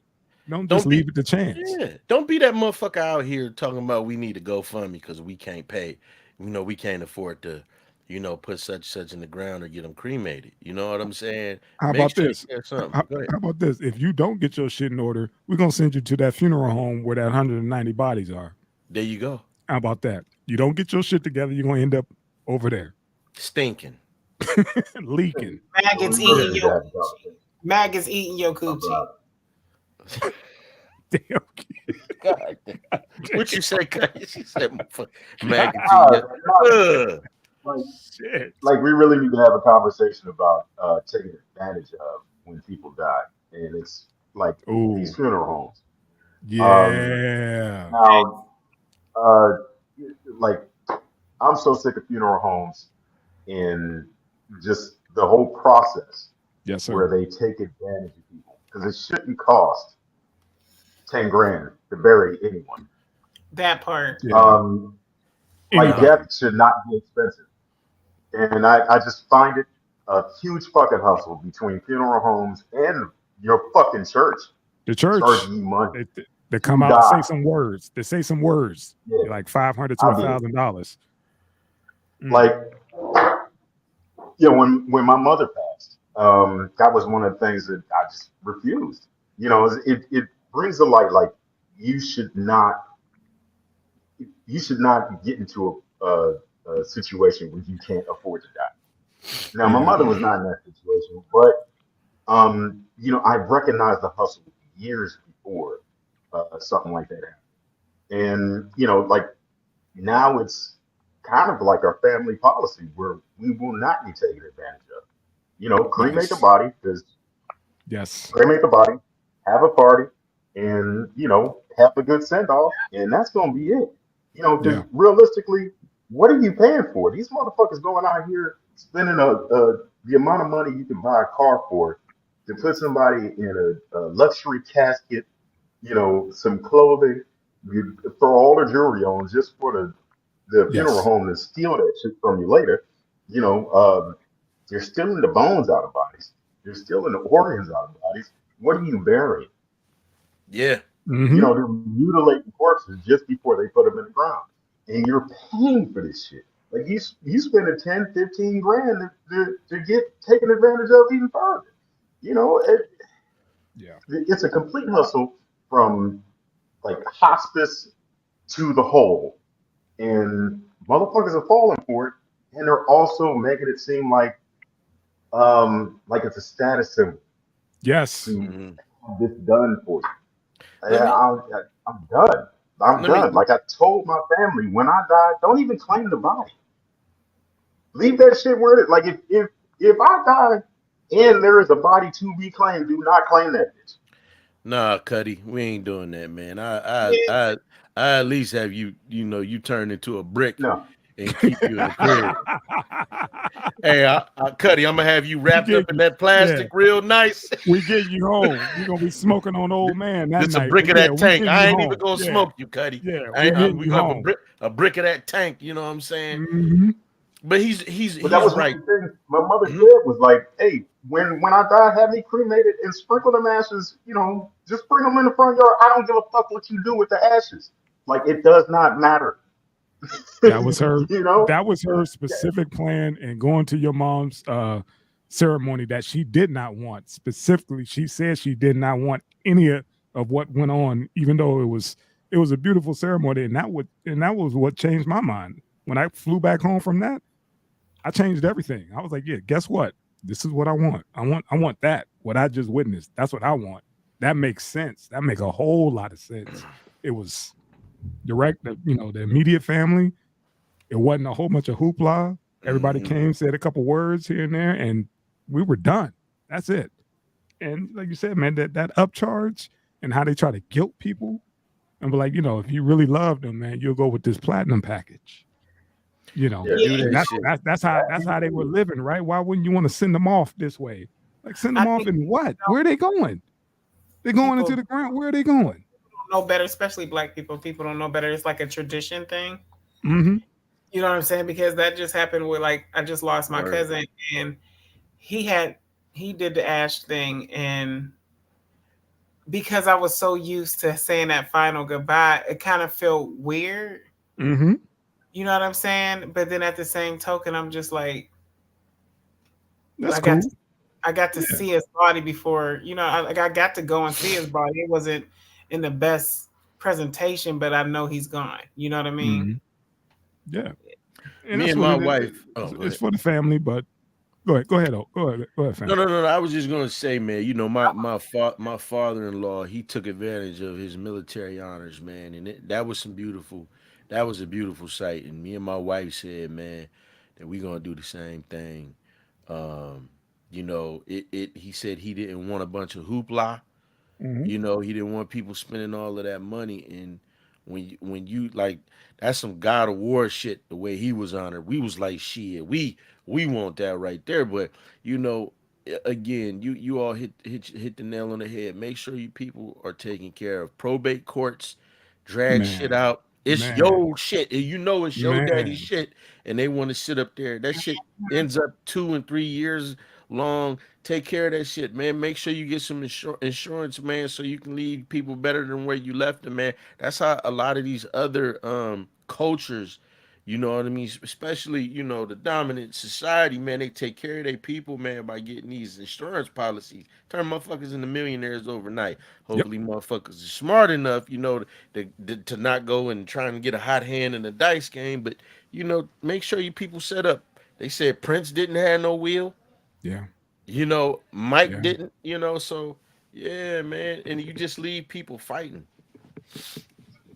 Don't leave it to chance. Yeah. Don't be that motherfucker out here talking about we need to GoFundMe because we can't pay. We can't afford to, put such in the ground or get them cremated. You know what I'm saying? How Make about sure you this? get something. How Go ahead. about this? If you don't get your shit in order, we're gonna send you to that funeral home where that 190 bodies are. There you go. How about that? You don't get your shit together, you're gonna end up over there Stinking. leaking. Maggots We really eating need to your have a conversation maggots eating your coochie. about Damn. God damn. What you say, guys? You said motherfucker. Maggots. Ugh. like, Shit. like we really need to have a conversation about taking advantage of when people die, and it's like Ooh. these funeral homes. Yeah. Now, like I'm so sick of funeral homes and just the whole process Yes, sir. where they take advantage of people because it shouldn't cost 10 grand to bury anyone. That part. Yeah. Like Anybody. death should not be expensive, and I just find it a huge fucking hustle between funeral homes and your fucking church. The church, Charging you money. they come out and say some words. They say some words, Yeah. like $500 to I mean, $1,000. Like, when my mother passed, that was one of the things that I just refused. It brings to light like you should not get into a situation where you can't afford to die. Now, my mother was not in that situation, but I've recognized the hustle years before something like that happened, and like now it's kind of like our family policy where we will not be taken advantage of. Cremate the Nice. body, because Yes. cremate the body, have a party, and have a good send off, and that's gonna be it. Because Yeah. realistically, what are you paying for? These motherfuckers going out here spending the amount of money you can buy a car for to put somebody in a luxury casket, some clothing, you throw all the jewelry on just for the funeral Yes. home to steal that shit from you later. You're stealing the bones out of bodies. You're stealing the organs out of bodies. What are you burying? Yeah. Mhm. They're mutilating corpses just before they put them in the ground. And you're paying for this shit. Like you spending 10, 15 grand to get taken advantage of even further. Yeah. It's a complete hustle from like hospice to the whole. And motherfuckers are falling for it. And they're also making it seem like it's a status symbol Yes. to Mhm. have this done for you. Let me- I'm done. I'm Let done. me- Like I told my family when I die, don't even claim the body. Leave that shit where it is. Like if I die and there is a body to be claimed, do not claim that bitch. Nah, Cuddy, we ain't doing that, man. I Yeah. at least have you turn into a brick No. and keep you in the crib. Hey, Cuddy, I'm gonna have you wrapped up in that plastic real nice. We get you home. We're gonna be smoking on old man that It's night. a brick of that tank. I ain't even gonna Yeah. smoke you, Cuddy. Yeah, We gonna have a brick of that tank. You know what I'm saying? Mm-hmm. But he's that was right. one of the things my mother said was like, "Hey, when I die, have me cremated and sprinkle them ashes. You know, just bring them in the front yard. I don't give a fuck what you do with the ashes. Like it does not matter." That was her. You know, that was her specific plan, and going to your mom's ceremony that she did not want. Specifically, she said she did not want any of what went on, even though it was a beautiful ceremony, and that was what changed my mind. When I flew back home from that, I changed everything. I was like, yeah, guess what? This is what I want. I want that. What I just witnessed. That's what I want. That makes sense. That makes a whole lot of sense. It was direct, the immediate family. It wasn't a whole bunch of hoopla. Everybody came, said a couple words here and there, and we were done. That's it. And like you said, man, that upcharge and how they try to guilt people and be like, if you really love them, man, you'll go with this platinum package. That's how they were living, right? Why wouldn't you want to send them off this way? Like send them off in what? Where are they going? They're going into the ground. Where are they going? Know better, especially Black people. People don't know better. It's like a tradition thing. Mm-hmm. You know what I'm saying? Because that just happened with I just lost my cousin, and he did the ash thing, and because I was so used to saying that final goodbye, it kind of felt weird. Mm-hmm. You know what I'm saying? But then at the same token, I'm just like, I got to see his body before, I got to go and see his body. It wasn't in the best presentation, but I know he's gone. You know what I mean? Mm-hmm. Yeah. And Me and my wife. It's for the family, but go ahead. Go ahead, family. No. I was just gonna say, man. My father-in-law, he took advantage of his military honors, man, and that was a beautiful sight. And me and my wife said, man, that we gonna do the same thing. He said he didn't want a bunch of hoopla. Mm-hmm. He didn't want people spending all of that money. And when you like, that's some God of War shit. The way he was honored, we was like, shit, we want that right there. But again, you all hit the nail on the head. Make sure you people are taking care of probate courts. Drag shit out. It's your shit. It's your daddy's shit. And they want to sit up there. That shit ends up 2 and 3 years long. Take care of that shit, man. Make sure you get some insurance, man, so you can leave people better than where you left them, man. That's how a lot of these other cultures, you know what I mean? Especially, the dominant society, man, they take care of their people, man, by getting these insurance policies. Turn motherfuckers into millionaires overnight. Hopefully motherfuckers are smart enough, to not go and try and get a hot hand in the dice game. But, make sure you people set up. They said Prince didn't have no will. Yeah. Mike didn't, so yeah, man. And you just leave people fighting.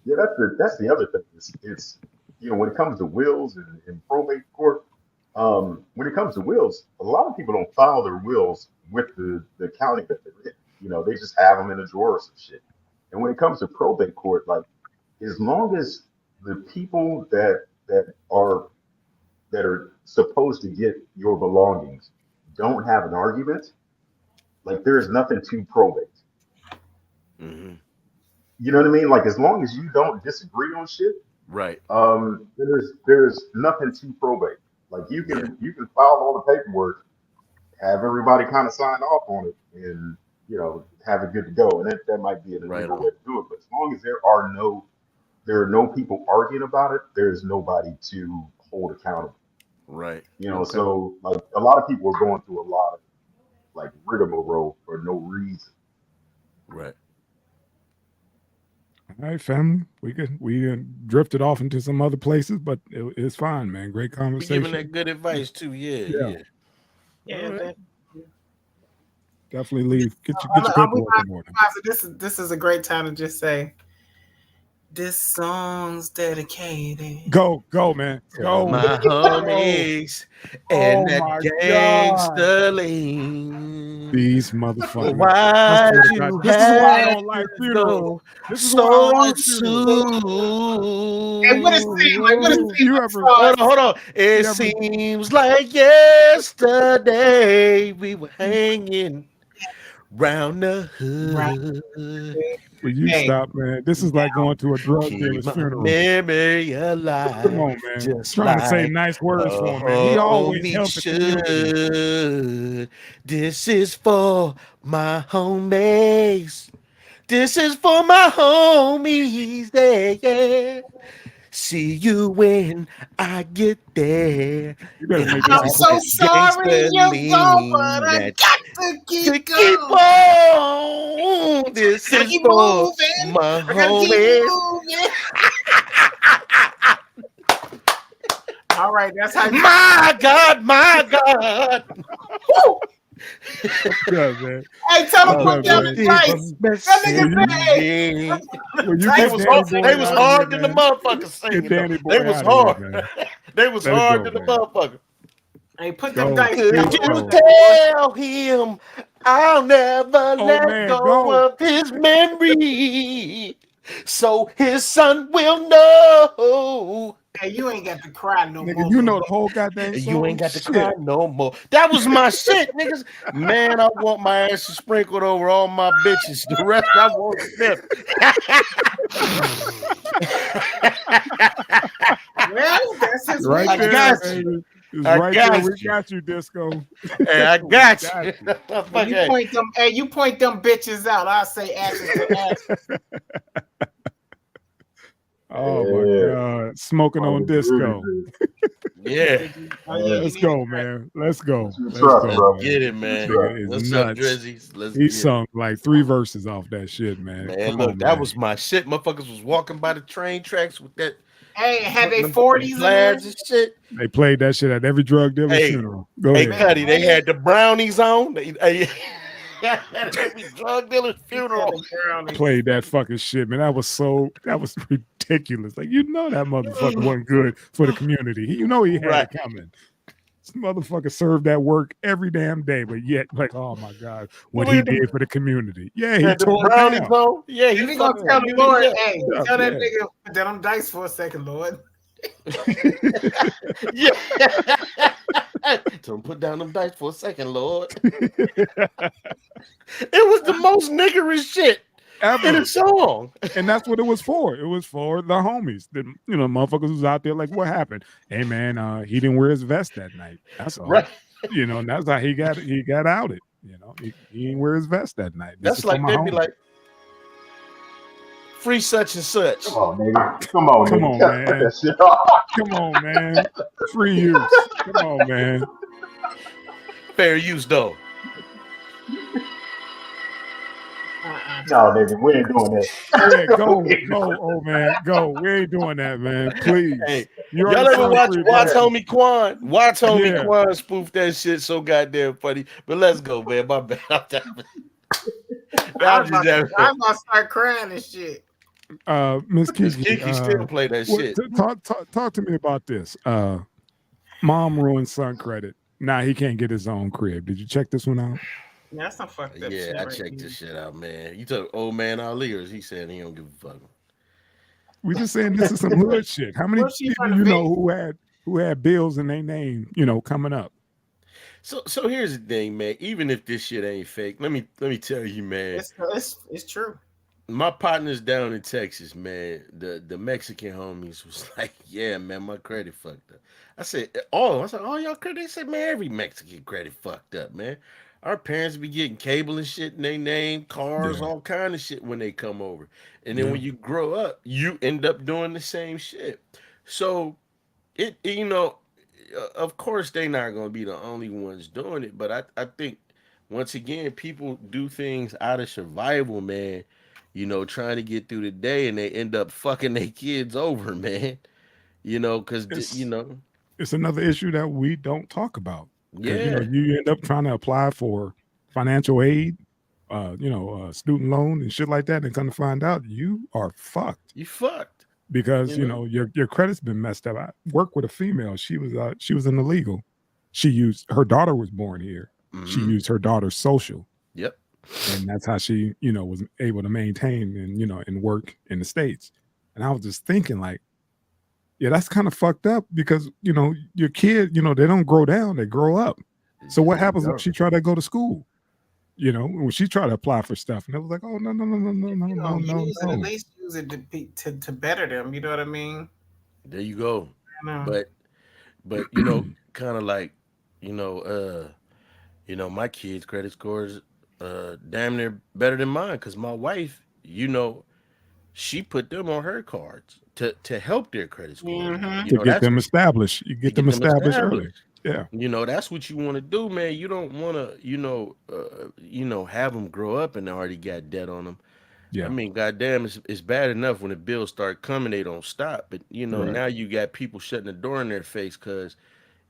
Yeah, that's the other thing. It's when it comes to wills and probate court, when it comes to wills, a lot of people don't file their wills with the county that they're in. They just have them in a drawer or some shit. And when it comes to probate court, like as long as the people that are supposed to get your belongings don't have an argument, like there is nothing to probate. Mm-hmm. You know what I mean? Like as long as you don't disagree on shit, right? There's nothing to probate. Like you can file all the paperwork, have everybody kind of sign off on it, and have it good to go. And that might be an illegal way to do it. But as long as there are no people arguing about it, there's nobody to hold accountable. Right. So like a lot of people are going through a lot of like rigmarole for no reason. Right. All right, family. We drifted off into some other places, but it's fine, man. Great conversation. You're giving that good advice too. Yeah. Right. Definitely leave. Get your paperwork in order. This is a great time to just say, this song's dedicated. Go, man. Go. My homies and that gangster lean. These motherfuckers. Why you This is why I have don't like to funerals. go This is why I don't so like funerals. soon? Hey, what it seem like? What it seem You like? ever- Hold on. It seems like yesterday we were hanging round the hood. Will you Hey. stop, man? This is like going to a drug Keep dealer's my funeral. memory alive. Come on, man. Just Trying to like say nice words for him, man. He always helped the community. should. This is for my homies. This is for my homies. Yeah. See you when I get there. You better make I'm this. so sorry you're gone, but I got to keep Keep going. on. This Gotta is keep for moving. my I gotta homies. keep moving. All right, that's how you. My God, my God. Woo! Yeah, man. Hey, tell him put down man. the dice. That nigga said, Well, you They get was Danny hard, Boy they was out of hard here, than the man. motherfucker singing. Get Danny They Boy was out of hard. here, man. They was Let it hard go, than the man. motherfucker. hey, put them Go. dice Could down. you Go. tell him I'll never let man, go go. of his memory, so his son will know. Hey, you ain't got to cry no Nigga, more. you know the whole goddamn song. You ain't got to Shit. cry no more. That was my shit, niggas. Man, I want my ass sprinkled over all my bitches. The rest I won't sniff. Well, that's his Right I there, got baby. you. It's I right got there. We you. got you, Disco. Hey, I got you. When you point them, hey, you point them bitches out. I say action to action. Oh my God. Smoking on Disco. Yeah. Let's go, man. Let's go. Let's go. Get it, man. Nigga is What's nuts. up, Drizzy? Let's He get sung like 3 verses off that shit, man. Man, Come look, on, that man. was my shit. Motherfuckers was walking by the train tracks with that. Hey, had they 40s in there? and shit. They played that shit at every drug dealer's Hey, funeral. Go Hey, ahead. Cuddy, they had the brownies on. At every drug dealer's funeral. Played that fucking shit, man. That was ridiculous. Like, you know that motherfucker wasn't good for the community. You know he had it coming. This motherfucker served that work every damn day, but yet, like, oh my God, what he did for the community. Yeah, he tore it down. On. Yeah, he gonna tell the Lord, hey, tell that nigga put that on dice for a second, Lord. Yeah. Don't put down them dice for a second, Lord. It was the most niggerish shit ever in a song. And that's what it was for. It was for the homies. The motherfuckers was out there like, what happened? Hey man, he didn't wear his vest that night. That's all. Right. And that's how he got outed. He didn't wear his vest that night. That's like they'd be like, free such and such. Come on, nigga. Come on, man. Put that shit Come on, man. Free use. Come on, man. Fair use, though. No, nigga, we ain't doing that. Yeah, go, old man, go. We ain't doing that, man. Please. Hey, y'all ever watch Homie Quan? Watch Homie Quan spoof that shit so goddamn funny. But let's go, man. My bad. I'm gonna start crying and shit. Miss Kiki still play that shit. Talk to me about this. Mom ruined son credit. Now he can't get his own crib. Did you check this one out? That's some fucked up shit. Yeah, I checked this shit out, man. You took old man Ali, or is he saying he don't give a fuck? We just saying this is some hood shit. How many people you know who had bills in their name, coming up? So here's the thing, man. Even if this shit ain't fake, let me tell you, man. It's true. My partners down in Texas, man, the Mexican homies was like, yeah, man, my credit fucked up. I said, oh y'all credit? They said, man, every Mexican credit fucked up, man. Our parents be getting cable and shit in their name, cars, all kind of shit when they come over. And then when you grow up, you end up doing the same shit. So of course they not gonna be the only ones doing it, but I think once again, people do things out of survival, man. Trying to get through the day, and they end up fucking their kids over, man. Because it's another issue that we don't talk about. Yeah, you end up trying to apply for financial aid, student loan and shit like that, and come to find out you are fucked. You fucked because your credit's been messed up. I work with a female. She was in illegal. Her daughter was born here. she used her daughter's social. Yep. And that's how she, was able to maintain and work in the States. And I was just thinking, like, yeah, that's kind of fucked up because, your kid, they don't grow down, they grow up. So what happens when she try to go to school? When she tried to apply for stuff, and it was like, oh, no. At least use it to better them. You know what I mean? There you go. But kind of like, my kids' credit scores damn near better than mine because my wife, she put them on her cards to help their credit score. To get them established. You get them established early. Yeah. That's what you want to do, man. You don't want to, have them grow up and already got debt on them. Yeah. I mean, goddamn, it's bad enough when the bills start coming, they don't stop. But, now you got people shutting the door in their face because,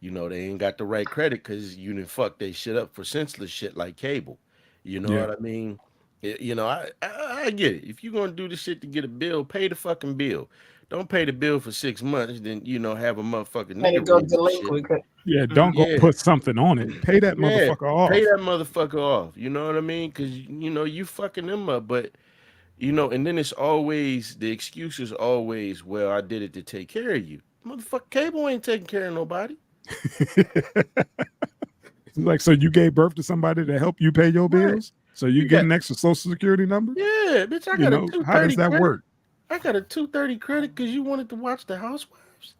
they ain't got the right credit because you done fucked they shit up for senseless shit like cable. You know what I mean? I get it. If you're going to do this shit to get a bill, pay the fucking bill. Don't pay the bill for 6 months, then, have a motherfucking nigga go delinquent. Yeah, don't go put something on it. Pay that motherfucker off. Pay that motherfucker off. You know what I mean? Because, you fucking them up. But, and then it's always, the excuse is always, well, I did it to take care of you. Motherfucker, cable ain't taking care of nobody. Like, so you gave birth to somebody to help you pay your bills? So you get an extra social security number? Yeah, bitch, I got a 230 how does that credit. work? I got a 230 credit because you wanted to watch The Housewives.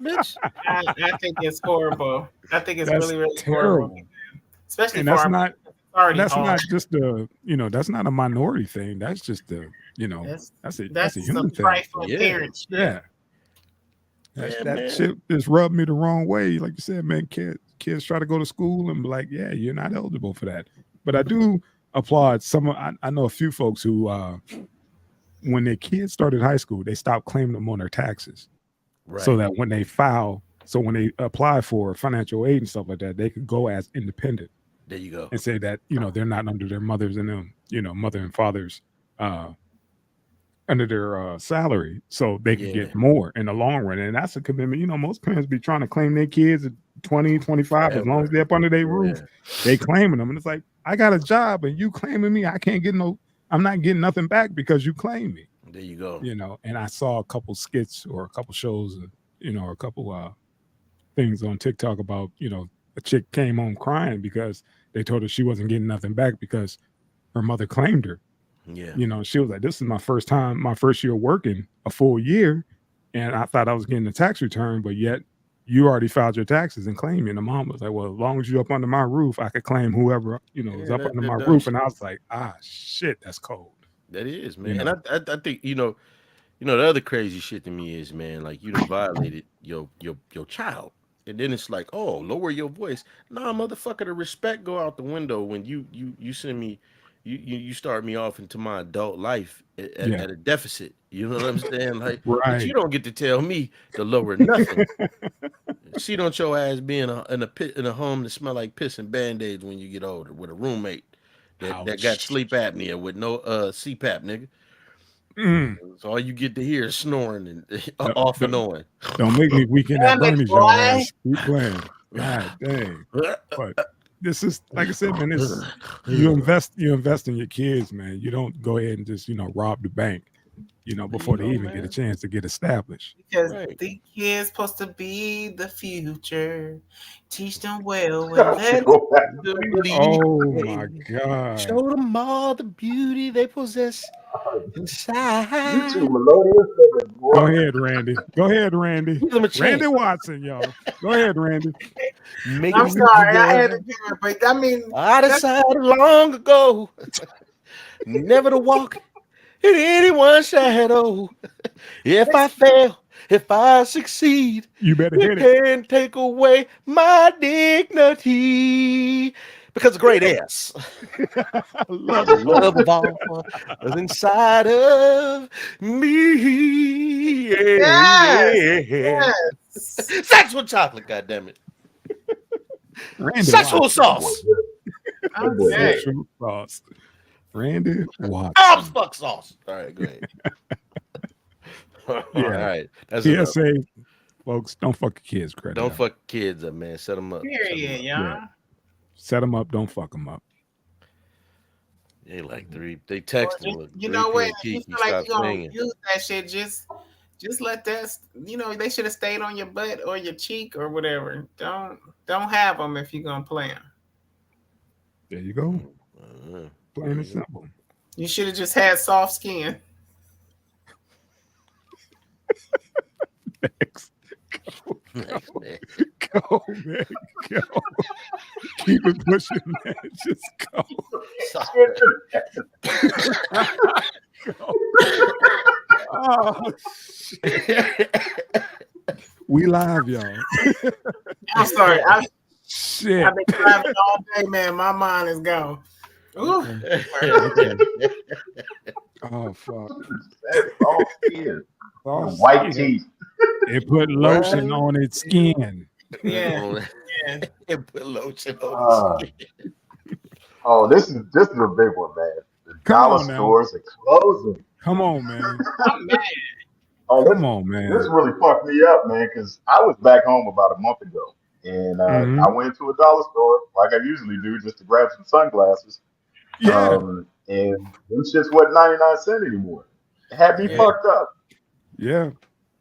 Bitch. I think it's horrible. I think it's really terrible. Horrible. Especially and that's not just that's not a minority thing. That's just that's a human thing. Parents. Yeah. That shit just rubbed me the wrong way. Like you said, man, kids try to go to school and be like, yeah, you're not eligible for that. But I do applaud I know a few folks who when their kids started high school, they stopped claiming them on their taxes. Right. So that when they when they apply for financial aid and stuff like that, they could go as independent. There you go. And say that, they're not under their mothers and them, mother and father's under their salary, so they can get more in the long run. And that's a commitment. Most parents be trying to claim their kids at 20, 25, as long as they're up under their roof, they claiming them. And it's like, I got a job and you claiming me, I can't get I'm not getting nothing back because you claim me. There you go. And I saw a couple skits or a couple shows, or a couple things on TikTok about, a chick came home crying because they told her she wasn't getting nothing back because her mother claimed her. Yeah. She was like, this is my first year working a full year. And I thought I was getting a tax return, but yet you already filed your taxes and claim me. And the mom was like, well, as long as you're up under my roof, I could claim whoever, is up under my roof. And I was like, shit, that's cold. That is, man. And I think, the other crazy shit to me is, man, like you done violated your child. And then it's like, oh, lower your voice. Nah, motherfucker, the respect go out the window when you send me, you start me off into my adult life at a deficit. You know what I'm saying? Like, but you don't get to tell me to lower nothing. See, don't your ass be in a home that smell like piss and Band-Aids when you get older with a roommate that got sleep apnea with no CPAP, nigga. So all you get to hear is snoring and off and on. Don't make me weaken that Bernie's your ass. Keep playing. God dang. But this is, like I said, man, you invest in your kids, man. You don't go ahead and just, rob the bank, before they even get a chance to get established. Because the kids supposed to be the future. Teach them well when let Oh my God. Show them all the beauty they possess inside. You too melodious. Go ahead, Randy. Randy Watson, y'all. Go ahead, Randy. I'm sorry, I had to do it, but I mean, I decided long ago never to walk in anyone's shadow. If I fail, if I succeed, you better hit it. You can't take away my dignity. Because of great ass. Love of all is inside of me. Yes. Sexual chocolate, goddammit. Sexual sauce. Sexual sauce. Randy Watson. Oh, fuck sauce. All right, go ahead. All right. That's PSA Folks, don't fuck your kids' credit. Don't up. fuck kids up, man. Set them up. Period, y'all. Yeah. Set them up. Don't fuck them up. They like they texting with You know what? Kiki, You feel like stop you're gonna singing. use that shit. Just let that. You know, they should have stayed on your butt or your cheek or whatever. Don't have them if you're gonna play them. There you go. Plain and simple. You should have just had soft skin. Next. Next, man. Go, man. Go. Keep it pushing, man. Just go. Go. Oh, shit. We live, y'all. I'm sorry. Shit. I've been driving all day, man. My mind is gone. Ooh. Okay. Oh, fuck. That's all skin. Oh, White skin. teeth. It put lotion on its skin. Yeah. It put lotion on the skin. Oh, this is a big one, man. The Come dollar on now. stores are closing. Come on, man. I'm mad. Oh, Come on, man. This really fucked me up, man, because I was back home about a month ago, and I went to a dollar store like I usually do just to grab some sunglasses. Yeah. And them shits wasn't 99 cents anymore. It had me fucked up. Yeah.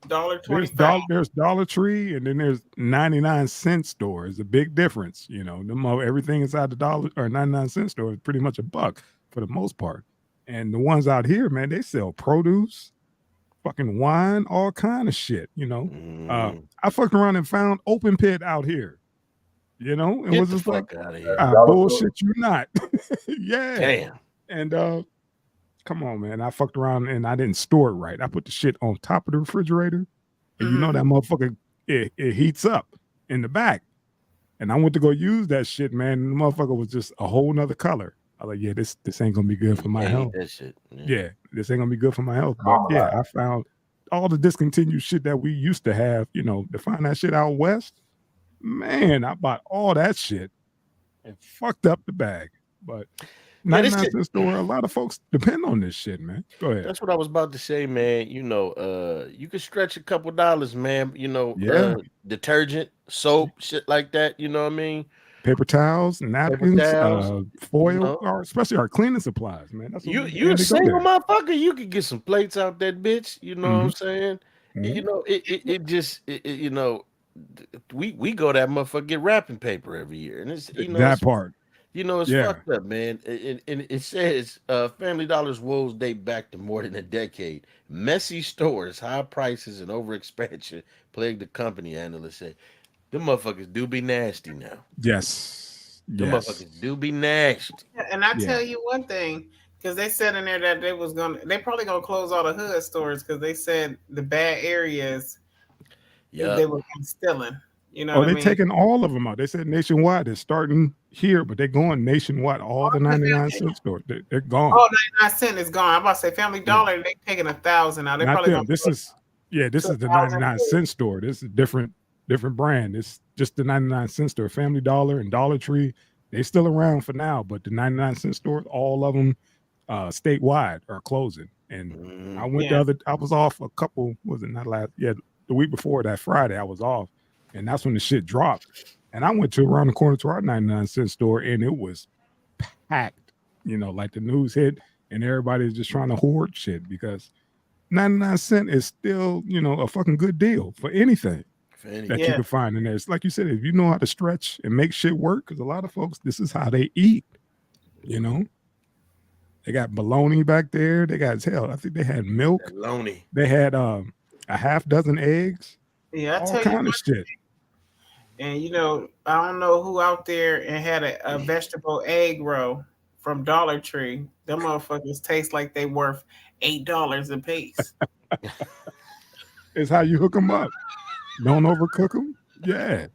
$1.25. There's Dollar Tree, and then there's 99-cent store. It's a big difference, you know. Everything inside the dollar or 99-cent store is pretty much a buck for the most part. And the ones out here, man, they sell produce, fucking wine, all kind of shit, you know. I fucked around and found open pit out here, you know, and Get was the just fuck like, out of here. bullshit you not. Yeah. Damn. And come on, man. I fucked around and I didn't store it right. I put the shit on top of the refrigerator. And you know that motherfucker, it heats up in the back. And I went to go use that shit, man. And the motherfucker was just a whole nother color. I was like, yeah, this ain't gonna be good for my health. That shit. Yeah, this ain't gonna be good for my health. But yeah, I found all the discontinued shit that we used to have, you know, to find that shit out west. Man, I bought all that shit and fucked up the bag. But 99-cent store, a lot of folks depend on this shit, man. Go ahead. That's what I was about to say, man. You know, you could stretch a couple dollars, man. You know, detergent, soap, shit like that. You know what I mean? Paper towels, napkins, foil, you know. or especially our cleaning supplies, man. That's what You a single motherfucker, you could get some plates out that bitch. You know what I'm saying? You know, it just you know, we go that motherfucker get wrapping paper every year, and it's you know that part. You know, it's fucked up, man. And it says Family Dollar's woes date back to more than a decade. Messy stores, high prices, and overexpansion plague the company, analysts say. Them motherfuckers do be nasty now. Yes. Them motherfuckers do be nasty. And I tell you one thing, because they said in there that they probably gonna close all the hood stores because they said the bad areas they were stealing. You know, they're taking all of them out. They said nationwide. They're starting here, but they're going nationwide. All the 99-cent stores, they're gone. All 99 cent is gone. I'm about to say Family Dollar. They taking 1,000 out. They Not probably them. This is the 99-cent store. This is different brand. It's just the 99-cent store. Family Dollar and Dollar Tree, they still around for now, but the 99-cent stores, all of them statewide are closing. And I went I was off a couple, the week before that Friday, I was off. And that's when the shit dropped. And I went to around the corner to our 99-cent store, and it was packed. You know, like the news hit, and everybody's just trying to hoard shit because 99 cent is still, you know, a fucking good deal for anything that you can find in there. It's like you said, if you know how to stretch and make shit work, because a lot of folks, this is how they eat. You know, they got bologna back there. They got I think they had milk. Bologna. They had a half dozen eggs. Yeah, all kind of shit. And you know, I don't know who out there and had a vegetable egg roll from Dollar Tree. Them motherfuckers taste like they worth $8 a piece. It's how you hook them up. Don't overcook them. Yeah.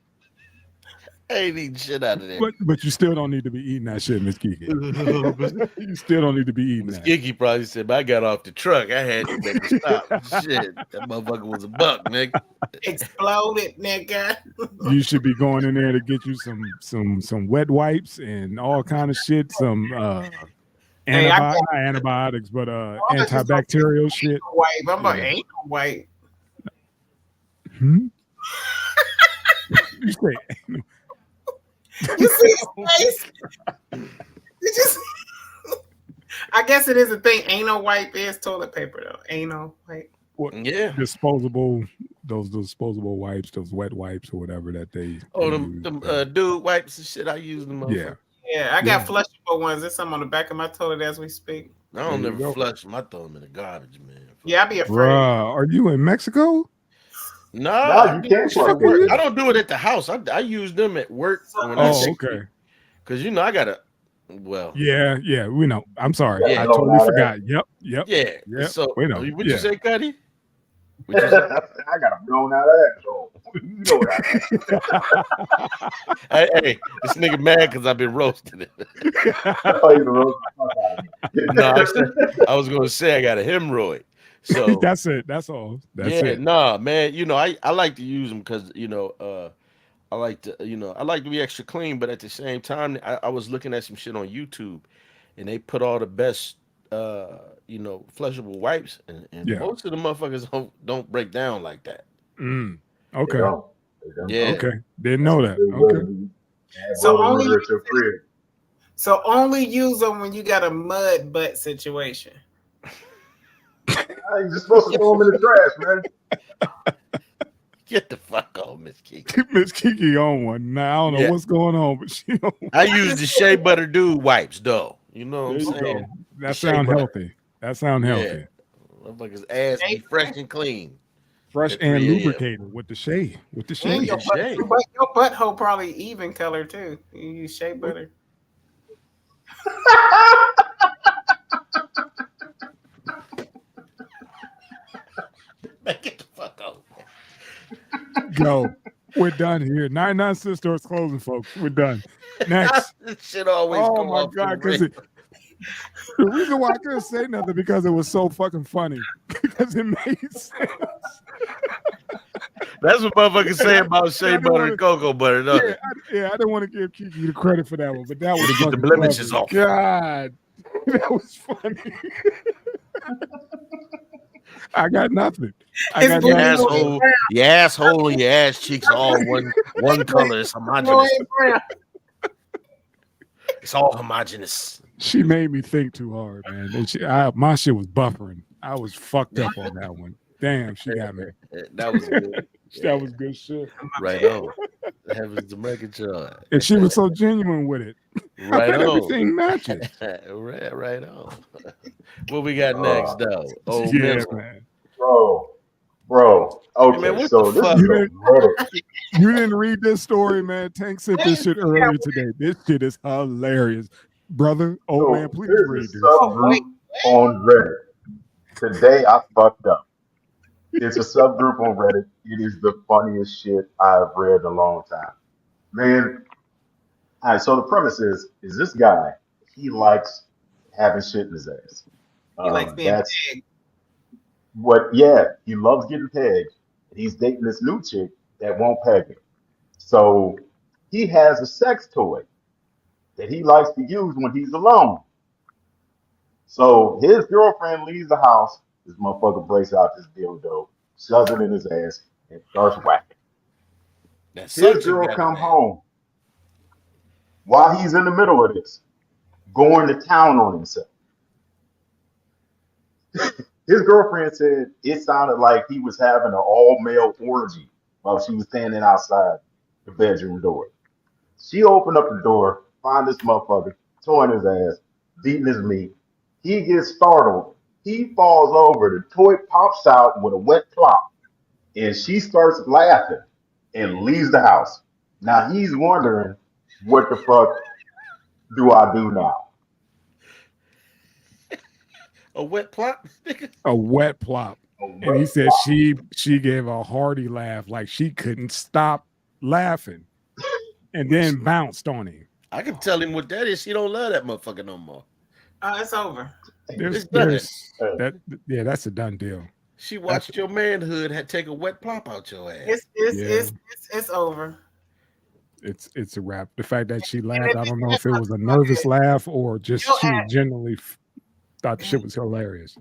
I ain't eating shit out of that. But you still don't need to be eating that shit, Miss Kiki. You still don't need to be eating that. Kiki probably said, but I got off the truck. I had to make it stop. Shit. That motherfucker was a buck, nigga. Exploded, nigga. You should be going in there to get you some wet wipes and all kind of shit. Some antibiotics, but antibacterial shit. Wipe. I'm like, ain't no wipe. say? You see his face? You just. I guess it is a thing. Anal wipe is toilet paper though. Anal wipe. What, Yeah. disposable, those disposable wipes, those wet wipes or whatever that they. Oh, they them use. dude wipes and shit. I use them. Yeah. Yeah, I got flushable ones. There's some on the back of my toilet as we speak. I don't There you never go. flush them. I throw them in the garbage, man. Yeah, I be afraid. Bruh, are you in Mexico? Nah, No, you can't flush at work. them. I don't do it at the house. I use them at work. When I Oh, say, okay. because you know I gotta. Well, Yeah, we know. I'm sorry. Yeah. I totally forgot. Yep. yeah. Yep. So We know. what Yeah. you say, Cuddy? What you say? I got a blown out asshole. You know what I mean. Hey, this nigga mad because I've been roasting it. I thought you were roasting the fuck out of me. No, I was gonna say I got a hemorrhoid. So That's it. That's all. That's it. nah, man. You know, I like to use them because I like to be extra clean, but at the same time, I was looking at some shit on YouTube, and they put all the best flushable wipes, and Yeah. most of the motherfuckers don't break down like that. Mm. They Okay. don't. They don't. Yeah. Okay. Didn't know that. Okay. So only at your crib. So only use them when you got a mud butt situation. You're just supposed to throw them in the trash, man. Get the fuck on, Miss Kiki. Miss Kiki on one. Now I don't know Yeah. what's going on, but she don't. I use the Shea Butter Dude wipes, though. You know what There I'm you saying? go. That Shea sound butter. healthy. That sound healthy. Motherfuckers' ass be fresh and clean. Fresh At and 3 a.m. lubricated with the shea. With the And shea. your Shea. butthole probably even color too. You use shea butter. Man, get the fuck out. Go. We're done here. 99 Cent Store's closing, folks. We're done. Next. This shit always Oh come my off god! the Because the reason why I couldn't say nothing because it was so fucking funny. Because it made sense. That's what motherfuckers say about shea didn't butter wanna- and cocoa butter, don't Yeah, they? I didn't want to give Kiki the credit for that one, but that was To get the fucking blemishes clever. off. God, that was funny. I got nothing. I It's got blue Your and nothing. asshole, your asshole and your ass cheeks are all one color. It's homogenous. It's all homogenous. She made me think too hard, man. And my shit was buffering. I was fucked up on that one. Damn, she got me. That was good. That was good shit. Right on. Heavens to make it joy. And she was so genuine with it. Right on. Everything matches. right on. What we got next, though? Oh, Yeah, man. man. Bro. Okay, Man, what so the this fuck? is a Reddit. You didn't read this story, man. Tank sent this shit earlier today. This shit is hilarious. Brother, So man, please here's read a this. subgroup on Reddit. Today I fucked up. It's a subgroup on Reddit. It is the funniest shit I've read in a long time. Man, all right, so the premise is this guy, he likes having shit in his ass. He likes being That's big. he loves getting pegged. He's dating this new chick that won't peg him. So he has a sex toy that he likes to use when he's alone. So his girlfriend leaves the house. This motherfucker breaks out this dildo, shoves it in his ass, and starts whacking. That His suction girl got come it, man. home while he's in the middle of this, going to town on himself. His girlfriend said it sounded like he was having an all-male orgy while she was standing outside the bedroom door. She opened up the door, find this motherfucker, towing his ass, beating his meat. He gets startled. He falls over. The toy pops out with a wet plop, and she starts laughing and leaves the house. Now he's wondering, what the fuck do I do now? A wet plop? A wet plop. And he said she gave a hearty laugh, like she couldn't stop laughing, and then bounced on him. I can tell him what that is. She don't love that motherfucker no more. It's over. It's done. That's a done deal. She watched your manhood take a wet plop out your ass. It's over. It's a wrap. The fact that she laughed, I don't know if it was a nervous laugh or just she genuinely thought the shit was hilarious.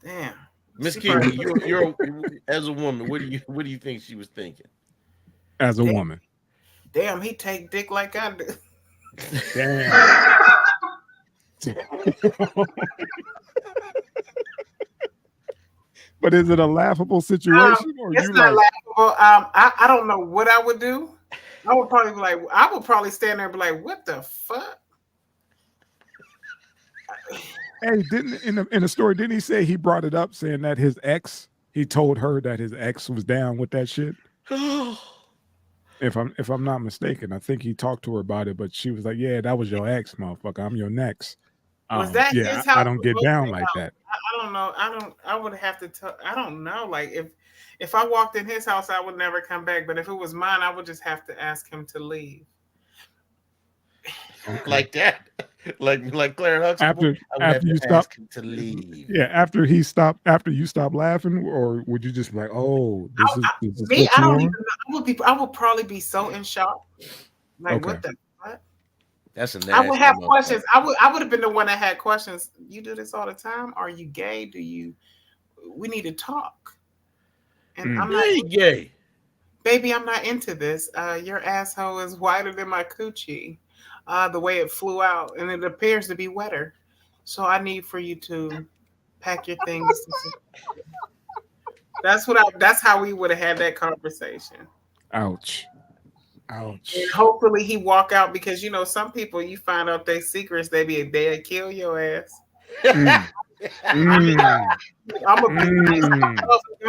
Damn. Miss Kiki, you're as a woman, what do you think she was thinking? as a Damn. woman. Damn, he take dick like I do. Damn. But is it a laughable situation, or It's you not like? laughable. I don't know what I would do. I would probably stand there and be like, "What the fuck?" Hey, didn't in the story? Didn't he say he brought it up, saying that his ex? He told her that his ex was down with that shit. If I'm not mistaken, I think he talked to her about it, but she was like, "Yeah, that was your ex, motherfucker. I'm your next." Was that Yeah, his house? I don't get down like that. I don't know. I would have to tell. I don't know. Like if I walked in his house, I would never come back. But if it was mine, I would just have to ask him to leave. Okay. Like that, like Claire Huxtable. After you stop him to leave. Yeah, after you stop laughing, or would you just be like, "Oh, this is Me, what I you don't even want?" know. I would probably be so in shock. Like Okay. what the fuck? That's a nasty. I would have motherfucker. questions. I would have been the one that had questions. You do this all the time? Are you gay? We need to talk. And I'm not Hey, gay. baby, I'm not into this. Your asshole is whiter than my coochie. The way it flew out, and it appears to be wetter. So I need for you to pack your things. That's how we would have had that conversation. Ouch. And hopefully he walk out, because some people, you find out their secrets, they'll kill your ass. I'm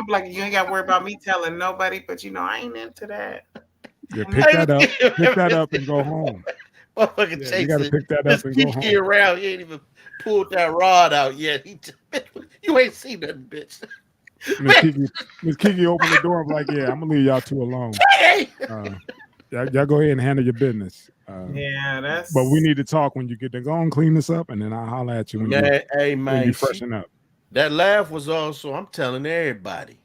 like, you ain't got to worry about me telling nobody, but I ain't into that. Yeah, pick that up and go home. Motherfucker, you got to pick that up and go home. Around, he ain't even pulled that rod out yet. You ain't seen nothing, bitch. Miss Kiki opened the door and was like, "Yeah, I'm gonna leave y'all two alone. Y'all go ahead and handle your business." That's. But we need to talk when you get to go and clean this up, and then I'll holler at you when you freshen up. That laugh was also, I'm telling everybody.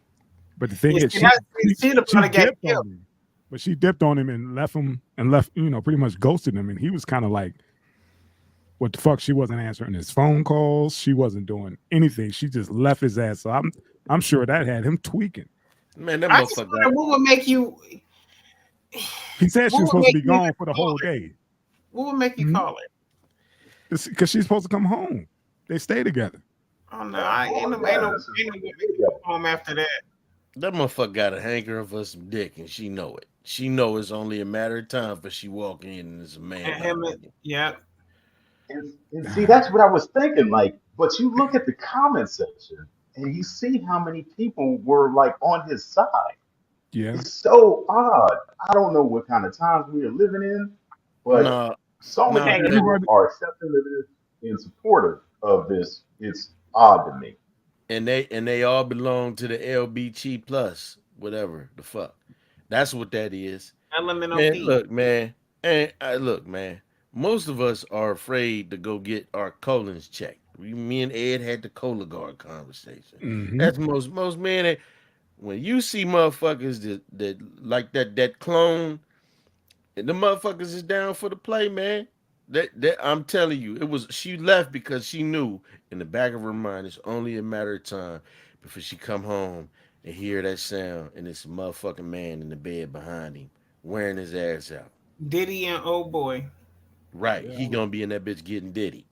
But the thing is, she dipped on him. But she dipped on him and left, pretty much ghosted him, and he was kind of like, what the fuck? She wasn't answering his phone calls. She wasn't doing anything. She just left his ass. So I'm sure that had him tweaking. Man, that I just motherfucker. wonder what would make you. He said she was supposed to be gone for the whole day. What would make you call her? Because she's supposed to come home. They stay together. Oh no, ain't no home after that. That motherfucker got a hankering for some dick, and she know it. She know it's only a matter of time for she walk in and there's a man. Yeah. And see, that's what I was thinking. Like, but you look at the comment section and you see how many people were like on his side. Yeah. It's so odd. I don't know what kind of times we are living in, but so many people are accepting of this and supportive of this. It's odd to me. And they all belong to the LBG plus, whatever the fuck. That's what that is. Elemental Man, P. look, man. And look, man. Most of us are afraid to go get our colons checked. Me and Ed had the Cologuard conversation. Mm-hmm. That's most men. When you see motherfuckers that like that clone, and the motherfuckers is down for the play, man. That I'm telling you, she left because she knew in the back of her mind it's only a matter of time before she come home and hear that sound and it's a motherfucking man in the bed behind him wearing his ass out. Diddy and old boy. Right, he gonna be in that bitch getting Diddy.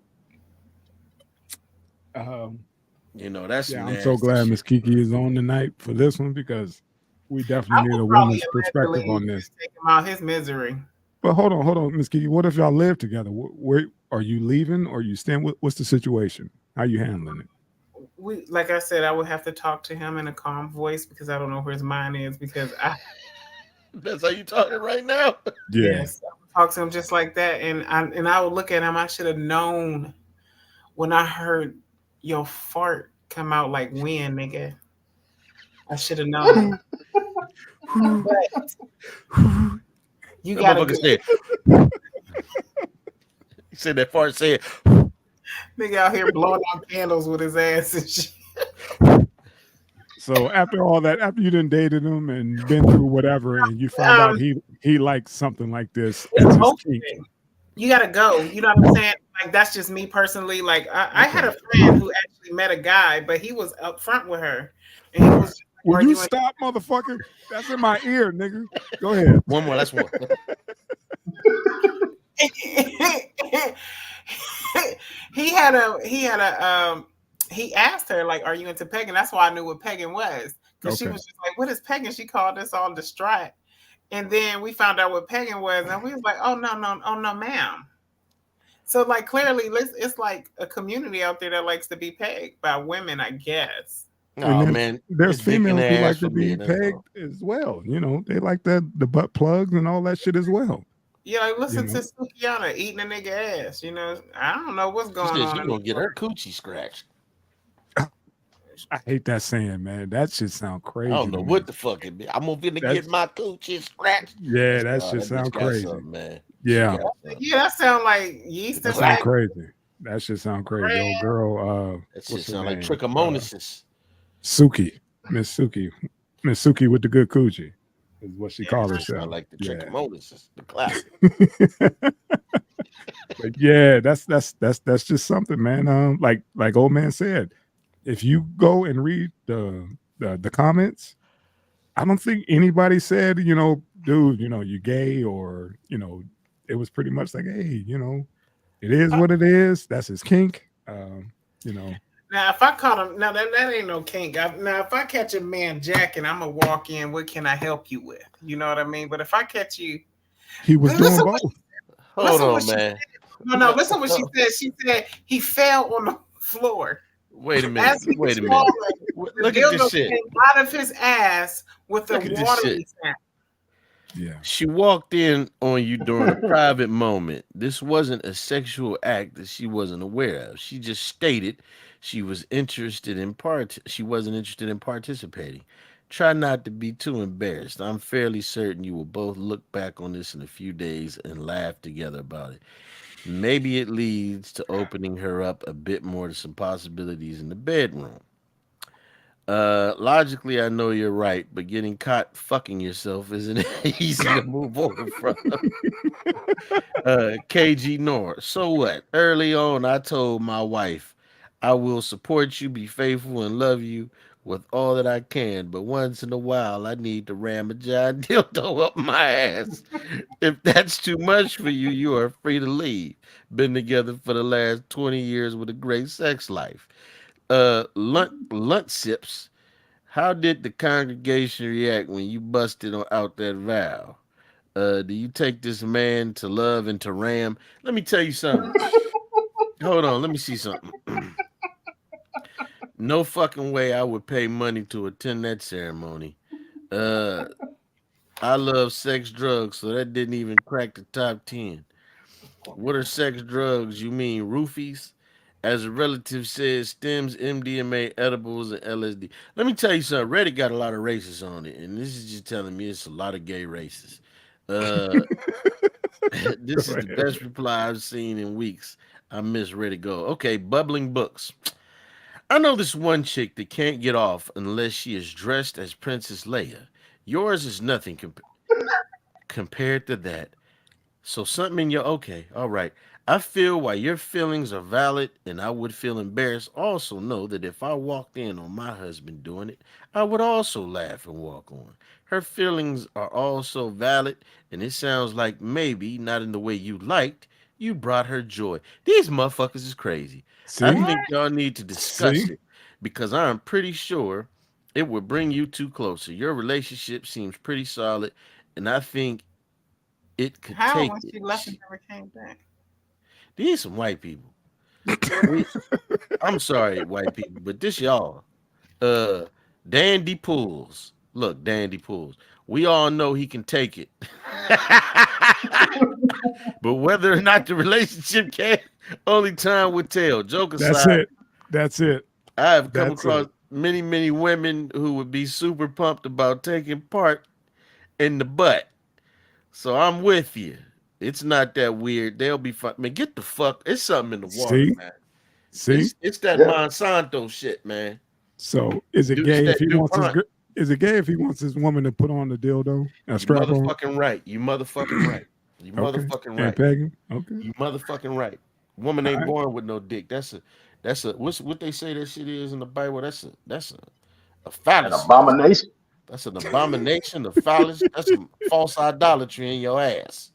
That's I'm so glad Miss Kiki is on tonight for this one, because we definitely need a woman's perspective on this. Take him out his misery. But hold on, Miss Kiki. What if y'all live together? Where are you leaving, or you staying? What's the situation? How you handling it? Like I said, I would have to talk to him in a calm voice, because I don't know where his mind is. Because that's how you talking right now. Yeah. Yes, I would talk to him just like that, and I would look at him. I should have known when I heard your fart come out like wind, nigga. I should have known. But you gotta say he said that fart said nigga out here blowing out candles with his ass and shit. So after all that, after you done dated him and been through whatever, and you found out he likes something like this, you gotta go. You know what I'm saying? Like, that's just me personally. Like, I had a friend who actually met a guy, but he was upfront with her, and he was Will Are you you stop, motherfucker? That's in my ear, nigga. Go ahead. One more, last one. He asked her, like, are you into pegging? That's why I knew what pegging was. Because she Okay. was just like, what is pegging? She called us all distraught. And then we found out what pegging was, and we was like, oh no, ma'am. So like clearly it's like a community out there that likes to be pegged by women, I guess. And Oh man, there's it's dick in females the who ass like to for me. be pegged as well. You know, they like the butt plugs and all that shit as well. Yeah, like listen You know? to Sukiana eating a nigga ass. You know, I don't know what's She going said on. she gonna get her coochie scratched. I hate that saying, man. That shit sound crazy. I don't know to what me. the fuck it be. I'm gonna finna That's- get my coochie scratched. Yeah, that Oh, shit that bitch sound got crazy. something, man. Yeah. Yeah, that sound like yeast That and sound wax. crazy. That shit sound crazy. Old girl, That shit what's her sound like name? trichomonasis. Suki. Miss Suki with the good coochie is what she called That herself. sound like the Yeah. trichomonasis, the classic. But yeah, that's just something, man. Like old man said, if you go and read the comments, I don't think anybody said, you know, dude, you know, you gay, or, you know, it was pretty much like, hey, you know, it is what it is. That's his kink. You know. Now, if I caught him, now that ain't no kink. Now, if I catch a man jacking, I'm gonna walk in. What can I help you with? You know what I mean? But if I catch you, he was doing both. Hold on, man. No. Listen what she said. She said he fell on the floor. Wait a minute. As he Wait a was minute. falling, the Look at this dildo shit. came out of his ass with a Look at this watering shit. sound. Yeah. She walked in on you during a private moment. This wasn't a sexual act that she wasn't aware of. She just stated she was interested in she wasn't interested in participating. Try not to be too embarrassed. I'm fairly certain you will both look back on this in a few days and laugh together about it. Maybe it leads to opening her up a bit more to some possibilities in the bedroom. Logically, I know you're right, but getting caught fucking yourself isn't easy to move on from. KG Nor. So what? Early on, I told my wife, I will support you, be faithful, and love you with all that I can. But once in a while, I need to ram a giant dildo up my ass. If that's too much for you, you are free to leave. Been together for the last 20 years with a great sex life. Lunt sips. How did the congregation react when you busted out that vow? Do you take this man to love and to ram? Let me tell you something. Hold on, let me see something. No fucking way I would pay money to attend that ceremony. Uh, I love sex drugs, so that didn't even crack the top 10. What are sex drugs? You mean roofies? As a relative says, stems, MDMA, edibles, and LSD. Let me tell you something. Reddit got a lot of racists on it, and this is just telling me it's a lot of gay racists. This is the best reply I've seen in weeks. I miss Reddit go. Okay, bubbling books. I know this one chick that can't get off unless she is dressed as Princess Leia. Yours is nothing compared to that. So something in your okay, all right. I feel why your feelings are valid, and I would feel embarrassed. Also know that if I walked in on my husband doing it, I would also laugh and walk on. Her feelings are also valid, and it sounds like maybe not in the way you liked. You brought her joy. These motherfuckers is crazy. See? I think y'all need to discuss See? it because I'm pretty sure it would bring you two closer. Your relationship seems pretty solid, and I think it could How take when it. she left and never came back? These some white people. I'm sorry, white people, but this y'all. Uh Dandy Pools. Look, Dandy Pools. We all know he can take it. But whether or not the relationship can, only time would tell. Joke That's aside, it. That's it. I have come That's across it. many, many women who would be super pumped about taking part in the butt. So I'm with you. It's not that weird. They'll be fun. Man, get the fuck. It's something in the water, See? man. See? It's that Yeah. Monsanto shit, man. So is it Dude, it's gay if that he wants his DuPont. is it gay if he wants his woman to put on the dildo and You strap on? motherfucking right. You motherfucking right. You Okay. motherfucking And right. pegging? Okay. You motherfucking right. Woman ain't All right. born with no dick. That's a what they say that shit is in the Bible. That's a A An fallacy. abomination. That's an abomination. A fallacy. That's some false idolatry in your ass.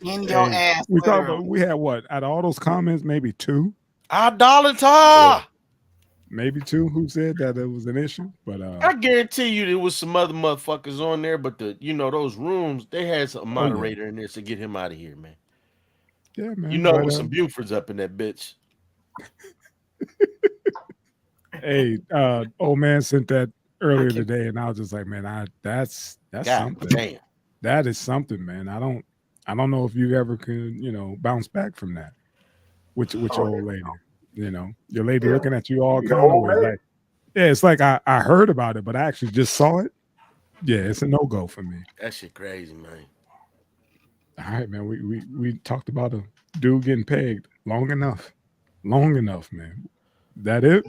In your Hey, ass, we talked literally. about we had what out of all those comments, maybe two, Idolater. maybe two who said that it was an issue. But I guarantee you there was some other motherfuckers on there, but those rooms, they had some oh yeah, moderator in there to get him out of here, man. yeah, You man. know it But was some Bufords up in that bitch. hey, old man sent that earlier can- today, and I was just like, man, that's God something. damn. That is something, man. I don't know if you ever could, bounce back from that. With your Oh, old lady, your lady yeah. looking at you all You the kind of old weird. man. Like, yeah, it's like I heard about it, but I actually just saw it. Yeah, it's a no go for me. That shit crazy, man. All right, man. We talked about a dude getting pegged long enough, man. That it?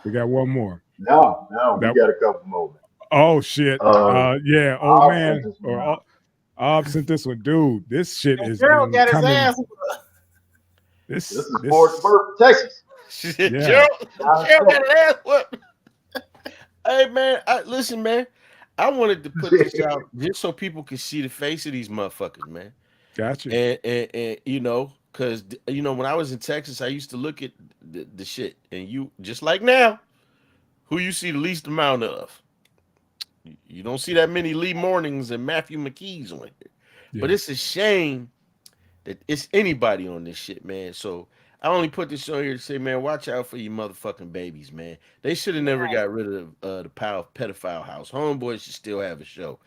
We got one more. No, we That got a couple more. oh shit. Uh, Yeah, old I'll send man this one or out. I've sent this one, dude. This shit And has Gerald been got his coming. ass whooped. This is Fort This Worth, Texas. Shit, yeah. Down Gerald got south. an ass whooped. Hey, man, listen, man. I wanted to put this out just so people could see the face of these motherfuckers, man. Got you. And because when I was in Texas, I used to look at the shit, and you just like now, who you see the least amount of. You don't see that many Lee Mornings and Matthew McKees on here, but Yeah. it's a shame that it's anybody on this shit, man. So I only put this on here to say, man, watch out for your motherfucking babies, man. They should have never got rid of the pedophile house. Homeboy should still have a show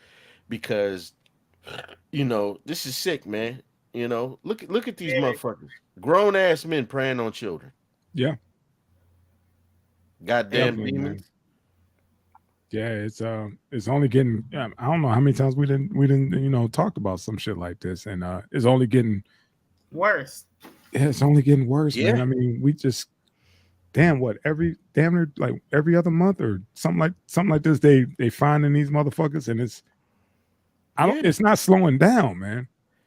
because this is sick, man. Look at these motherfuckers, grown ass men preying on children. Yeah. Goddamn Definitely, man. demons. Yeah, it's only getting. I don't know how many times we didn't talked about some shit like this, and it's only getting Worse. yeah, it's only getting worse, man. Yeah. I mean, we just damn near like every other month or something like this. They finding these motherfuckers, and Yeah. it's not slowing down, man.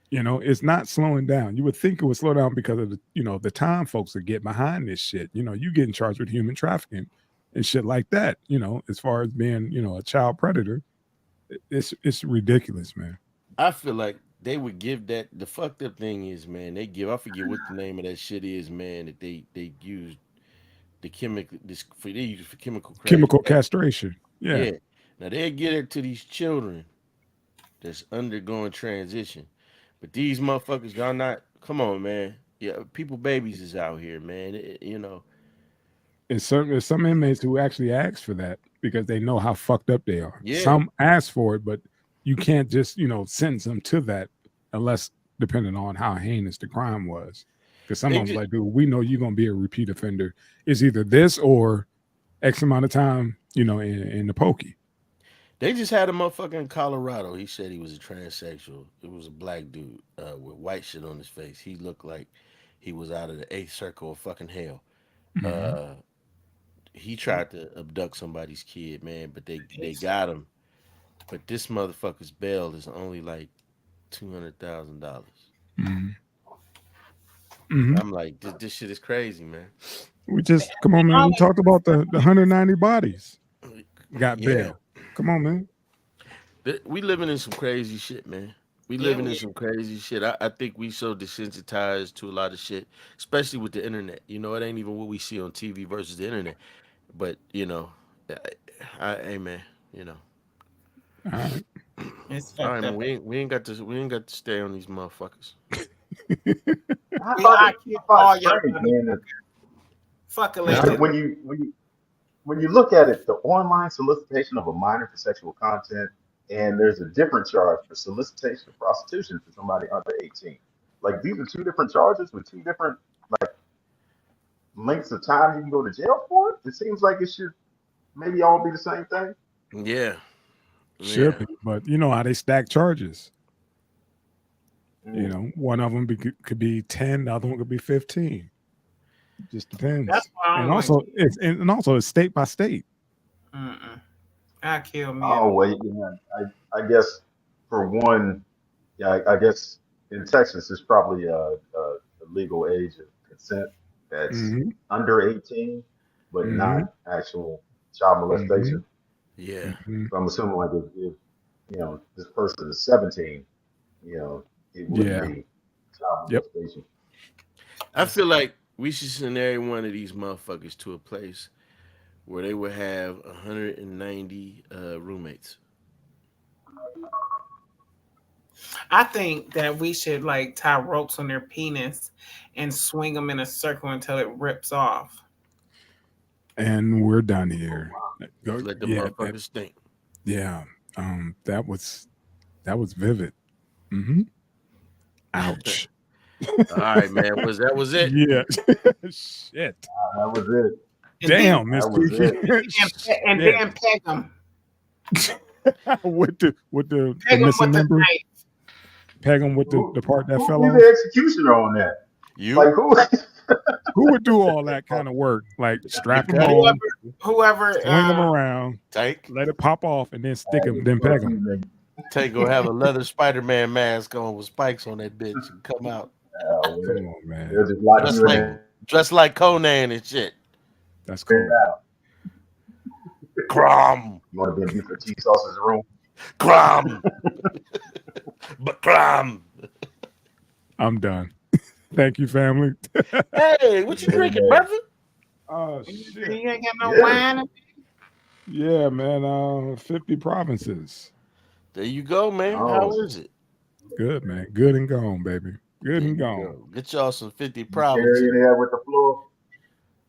It's not slowing down. You would think it would slow down because of the time folks that get behind this shit. You get in charge with human trafficking and shit like that. As far as being a child predator, it's ridiculous, man. I feel like they would give that. The fucked up thing is, man, they give. I forget what the name of that shit is, man. That they use the chemical. They use it for Chemical castration. Yeah. Yeah. Now they get it to these children that's undergoing transition, but these motherfuckers, y'all not. Come on, man. Yeah, people, babies is out here, man. And there's some inmates who actually ask for that because they know how fucked up they are. Yeah. Some ask for it, but you can't just sentence them to that unless depending on how heinous the crime was. Because some They of them ju- like, dude, we know you're gonna be a repeat offender. It's either this or X amount of time, in the pokey. They just had a motherfucker in Colorado. He said he was a transsexual. It was a black dude with white shit on his face. He looked like he was out of the eighth circle of fucking hell. Mhm. He tried to abduct somebody's kid, man, but they got him. But this motherfucker's bail is only like $200,000. Mhm. Mhm. I'm like, this shit is crazy, man. We just come on, man. We talked about the 190 bodies got Yeah. bail. Come on, man. We living in some crazy shit, man. We Yeah, living in we- some crazy shit. I think we so desensitized to a lot of shit, especially with the internet. It ain't even what we see on TV versus the internet. But hey man, All right. It's all right, fucked man. up. We ain't got to stay on these motherfuckers. I I find kill all it y'all. strange, man. That Fuck a That's lady. it. when you look at it, the online solicitation of a minor for sexual content, and there's a different charge for solicitation of prostitution for somebody under 18. Like these are two different charges with two different lengths of time you can go to jail for it. It seems like it should maybe all be the same thing. Yeah, Should yeah. be, but you know how they stack charges. Mm. One of them could be 10, the other one could be 15. Just depends. That's why I And don't also, like. it's state by state. I kill me. Oh wait, I guess for one, yeah, I guess in Texas it's probably a legal age of consent that's Hmm. under 18, but Hmm. not actual child molestation. Yeah. Mhm. So I'm assuming like if you know this person is 17, you know, it wouldn't Yeah. be child Yep. molestation. I feel like we should send every one of these motherfuckers to a place where they would have 190 roommates. I think that we should like tie ropes on their penis and swing them in a circle until it rips off. And we're done here. Let the Yeah, motherfuckers think. yeah. That was vivid. Hmm. Ouch. All right, man. Was it? Yeah. Shit. That was it. And then Damn, Miss That was Kiki. it. and Shit. then peg them. with the Peg them missing with the member. knife. Peg him with the part that Who fell be off. the executioner on that? You? Like who? Who would do all that kind of work? Like strap him cut it. on, Whoever swing him around, Take. let it pop off, and then stick him, then peg him. Take go have a leather Spider-Man mask on with spikes on that bitch and come out Oh, Come man. on, man. They'll just lock dressed you in like there. dressed like Conan and shit. That's cool. Crom, You want to be in beef and cheese sauce's room? crom, but crom. I'm done. Thank you, family. Hey, what you drinking, brother? Oh You ain't got no Yeah. wine. Yeah, man. 50 provinces. There you go, man. Oh. How is it? Good, man. Good and gone, baby. Good There and you gone. go. Get y'all some 50 You provinces. carry it there with the floor?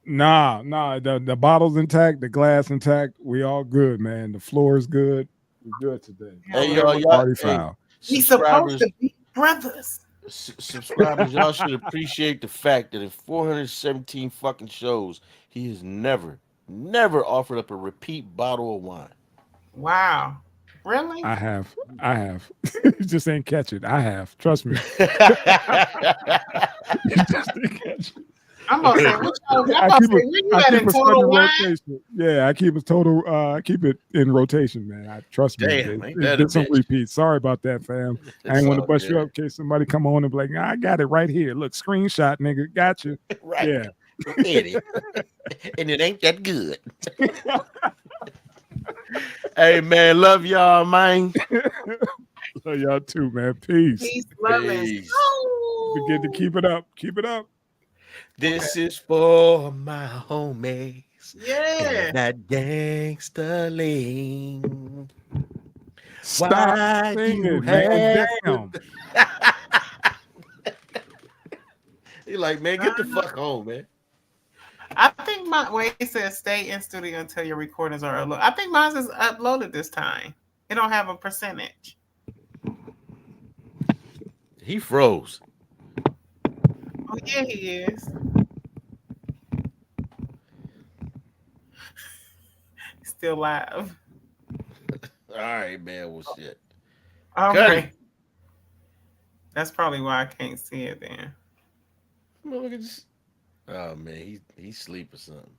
Nah. The bottle's intact, the glass intact. We all good, man. The floor is good. We good today. Hey, Yeah, y'all, Party hey, foul. we supposed subscribers, to be brothers. subscribers, y'all should appreciate the fact that in 417 fucking shows, he has never offered up a repeat bottle of wine. Wow. Really? I have. You just ain't catch it. I have. Trust me. You just ain't catch it. I'm gonna say, what y'all, I I'm gonna keep say, a, where you I at keep in a total steady wine? rotation. Yeah, I keep a total. I keep it in rotation, man. I trust me. Damn, ain't that a Did some bitch? repeats. Sorry about that, fam. I It's ain't want to all bust you good. up in case somebody come on and be like, "Nah, I got it right here. Look, screenshot, nigga. Got you." Right. Yeah. Look at it. And it ain't that good. Hey, man, love y'all, man. Love y'all too, man. Peace. Peace, love, and Peace. Forget to keep it up. Keep it up. This is for my homies. yeah. That gangster lean. Stop Why singing, you man. have Damn. He like, man, get the fuck home, man. I think my way it says stay in studio until your recordings are uploaded. I think mine is uploaded this time. It don't have a percentage. He froze. Oh yeah, he is. Still live. All right, man. Well, shit. Okay. That's probably why I can't see it then. Oh man, he's asleep or something.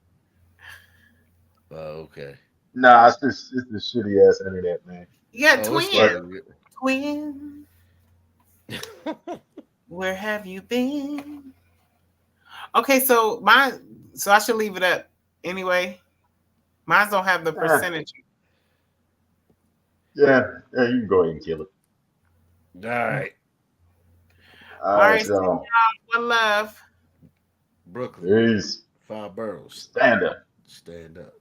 Oh, okay. Nah, it's this shitty ass internet, man. Yeah, Oh, it's twin. Where have you been? Okay, so I should leave it up anyway. Mine don't have the percentage. Yeah, you can go ahead and kill it. All right. All All right, right, y'all. one love. Brooklyn. Peace. 5 boroughs. Stand up. Stand up.